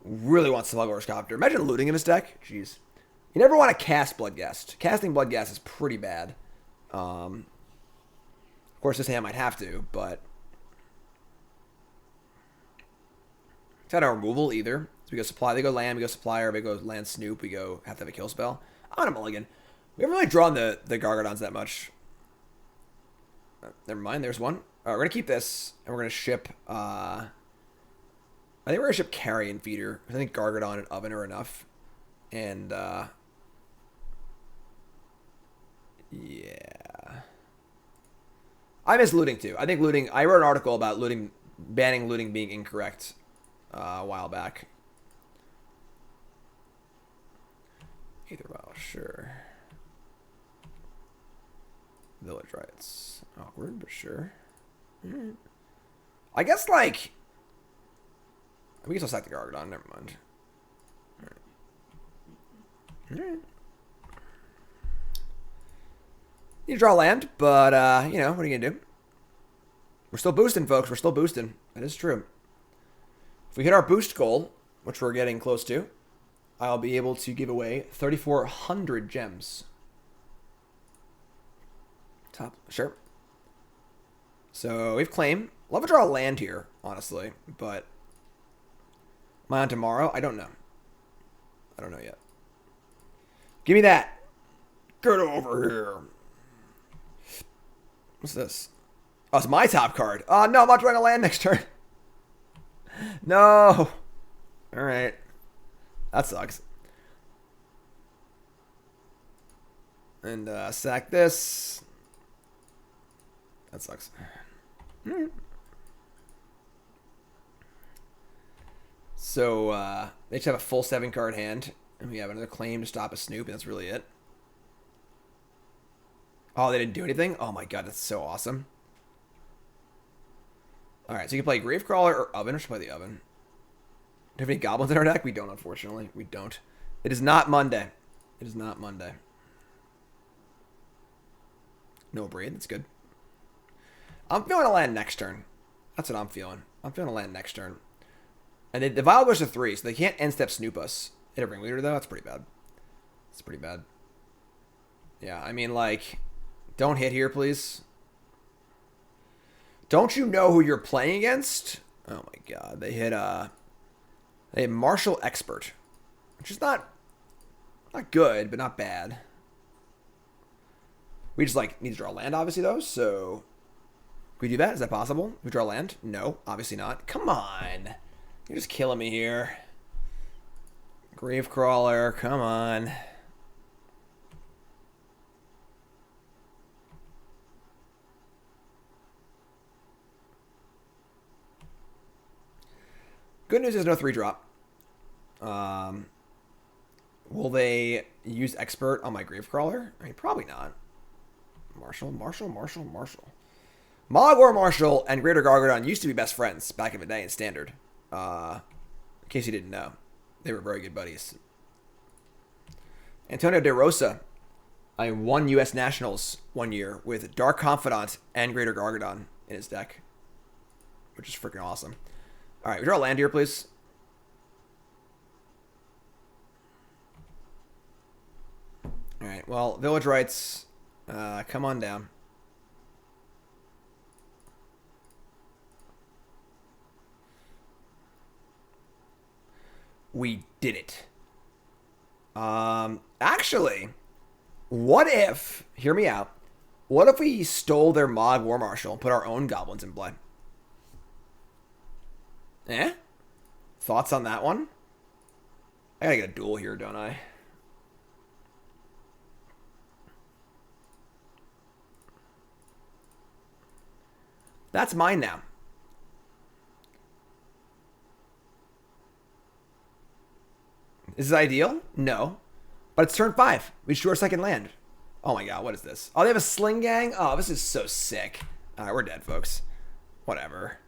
really wants Smuggler's Copter. Imagine looting in his deck. Jeez. You never want to cast Bloodghast. Casting Bloodghast is pretty bad. Of course, this hand might have to, but... It's not a removal either. So we go Supply, they go Land, we go Supplier, we go Land Snoop, we go have to have a kill spell. I'm on a mulligan. We haven't really drawn the Gargadons that much. Never mind, there's one. We're going to keep this, and we're going to ship... I think we're going to ship Carrion Feeder. I think Gargadon and Oven are enough. And, yeah. I miss looting, too. I think looting... I wrote an article about looting, banning looting being incorrect a while back. Either well, sure. Village Rites. Awkward, but sure. Right. I guess, like... We can still sack the Gargadon. Never mind. Alright. You draw land, but, you know, what are you going to do? We're still boosting, folks. We're still boosting. That is true. If we hit our boost goal, which we're getting close to, I'll be able to give away 3,400 gems. Top. Sure. So, we've Claim. Love to draw a land here, honestly, but... Am I on tomorrow? I don't know. I don't know yet. Give me that. Get over here. What's this? Oh, it's my top card. Oh, no, I'm not drawing a land next turn. No. All right. That sucks. And sack this. That sucks. So, they just have a full 7-card hand. And we have another Claim to stop a Snoop, and that's really it. Oh, they didn't do anything? Oh my god, that's so awesome. Alright, so you can play Gravecrawler or Oven. We should play the Oven. Do we have any Goblins in our deck? We don't, unfortunately. We don't. It is not Monday. It is not Monday. No Abrade, that's good. I'm feeling a land next turn. That's what I'm feeling. I'm feeling a land next turn. And the Vial goes to 3, so they can't end-step Snoop us. Hit a Ringleader, though? That's pretty bad. That's pretty bad. Yeah, I mean, like... Don't hit here, please. Don't you know who you're playing against? Oh my god, they hit Martial Expert. Which is not good, but not bad. We just, like, need to draw land, obviously, though, so... Can we do that? Is that possible? We draw land? No, obviously not. Come on. You're just killing me here. Gravecrawler, come on. Good news is no 3-drop. Will they use Expert on my Gravecrawler? I mean, probably not. Marshall. Mogwar Marshall and Greater Gargadon used to be best friends back in the day in Standard. In case you didn't know. They were very good buddies. Antonio De Rosa. I won U.S. Nationals one year with Dark Confidant and Greater Gargadon in his deck. Which is freaking awesome. Alright, we draw a land here, please. Alright, well, Village Rites, come on down. We did it. Actually, what if, hear me out, what if we stole their mod War Marshal and put our own goblins in play? Eh? Thoughts on that one? I gotta get a duel here, don't I? That's mine now. Is this ideal? No. But it's turn 5. We drew our second land. Oh my god, what is this? Oh, they have a Sling Gang? Oh, this is so sick. Alright, we're dead, folks. Whatever.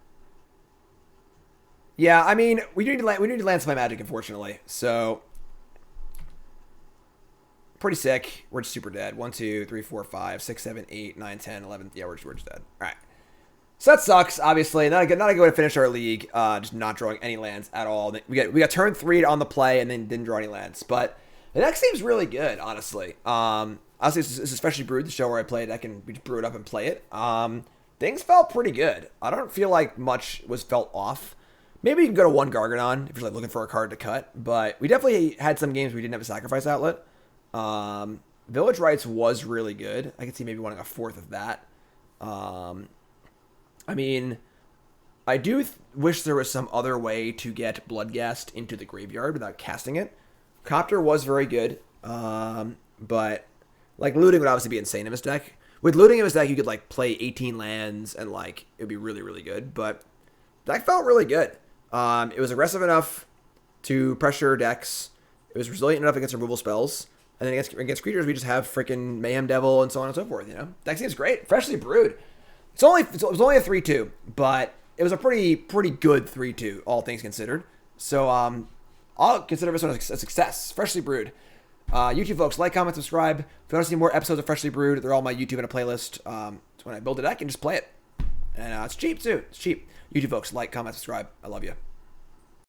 Yeah, I mean, we need to land supply magic, unfortunately. So, pretty sick. We're just super dead. 1, 2, 3, 4, 5, 6, 7, 8, 9, 10, 11. Yeah, we're just dead. Alright. So that sucks, obviously. Not a good way to finish our league. Just not drawing any lands at all. We got turn 3 on the play and then didn't draw any lands. But the deck seems really good, honestly. Honestly, this is Freshly Brewed, the show where I play a deck and we just brew it up and play it. Things felt pretty good. I don't feel like much was felt off. Maybe you can go to 1 Gargadon if you're like looking for a card to cut. But we definitely had some games where we didn't have a sacrifice outlet. Village Rites was really good. I could see maybe wanting a 4th of that. I mean, I do wish there was some other way to get Bloodghast into the graveyard without casting it. Copter was very good, but like looting would obviously be insane in this deck. With looting in this deck, you could like play 18 lands and like it would be really, really good. But that felt really good. It was aggressive enough to pressure decks. It was resilient enough against removal spells. And then against creatures, we just have freaking Mayhem Devil and so on and so forth. You know, deck seems great. Freshly Brewed. It was only a 3-2, but it was a pretty good 3-2, all things considered. So I'll consider this one a success. Freshly Brewed. YouTube folks, like, comment, subscribe. If you want to see more episodes of Freshly Brewed, they're all on my YouTube in a playlist. It's when I build a deck and just play it. And it's cheap too. It's cheap. YouTube folks, like, comment, subscribe. I love you.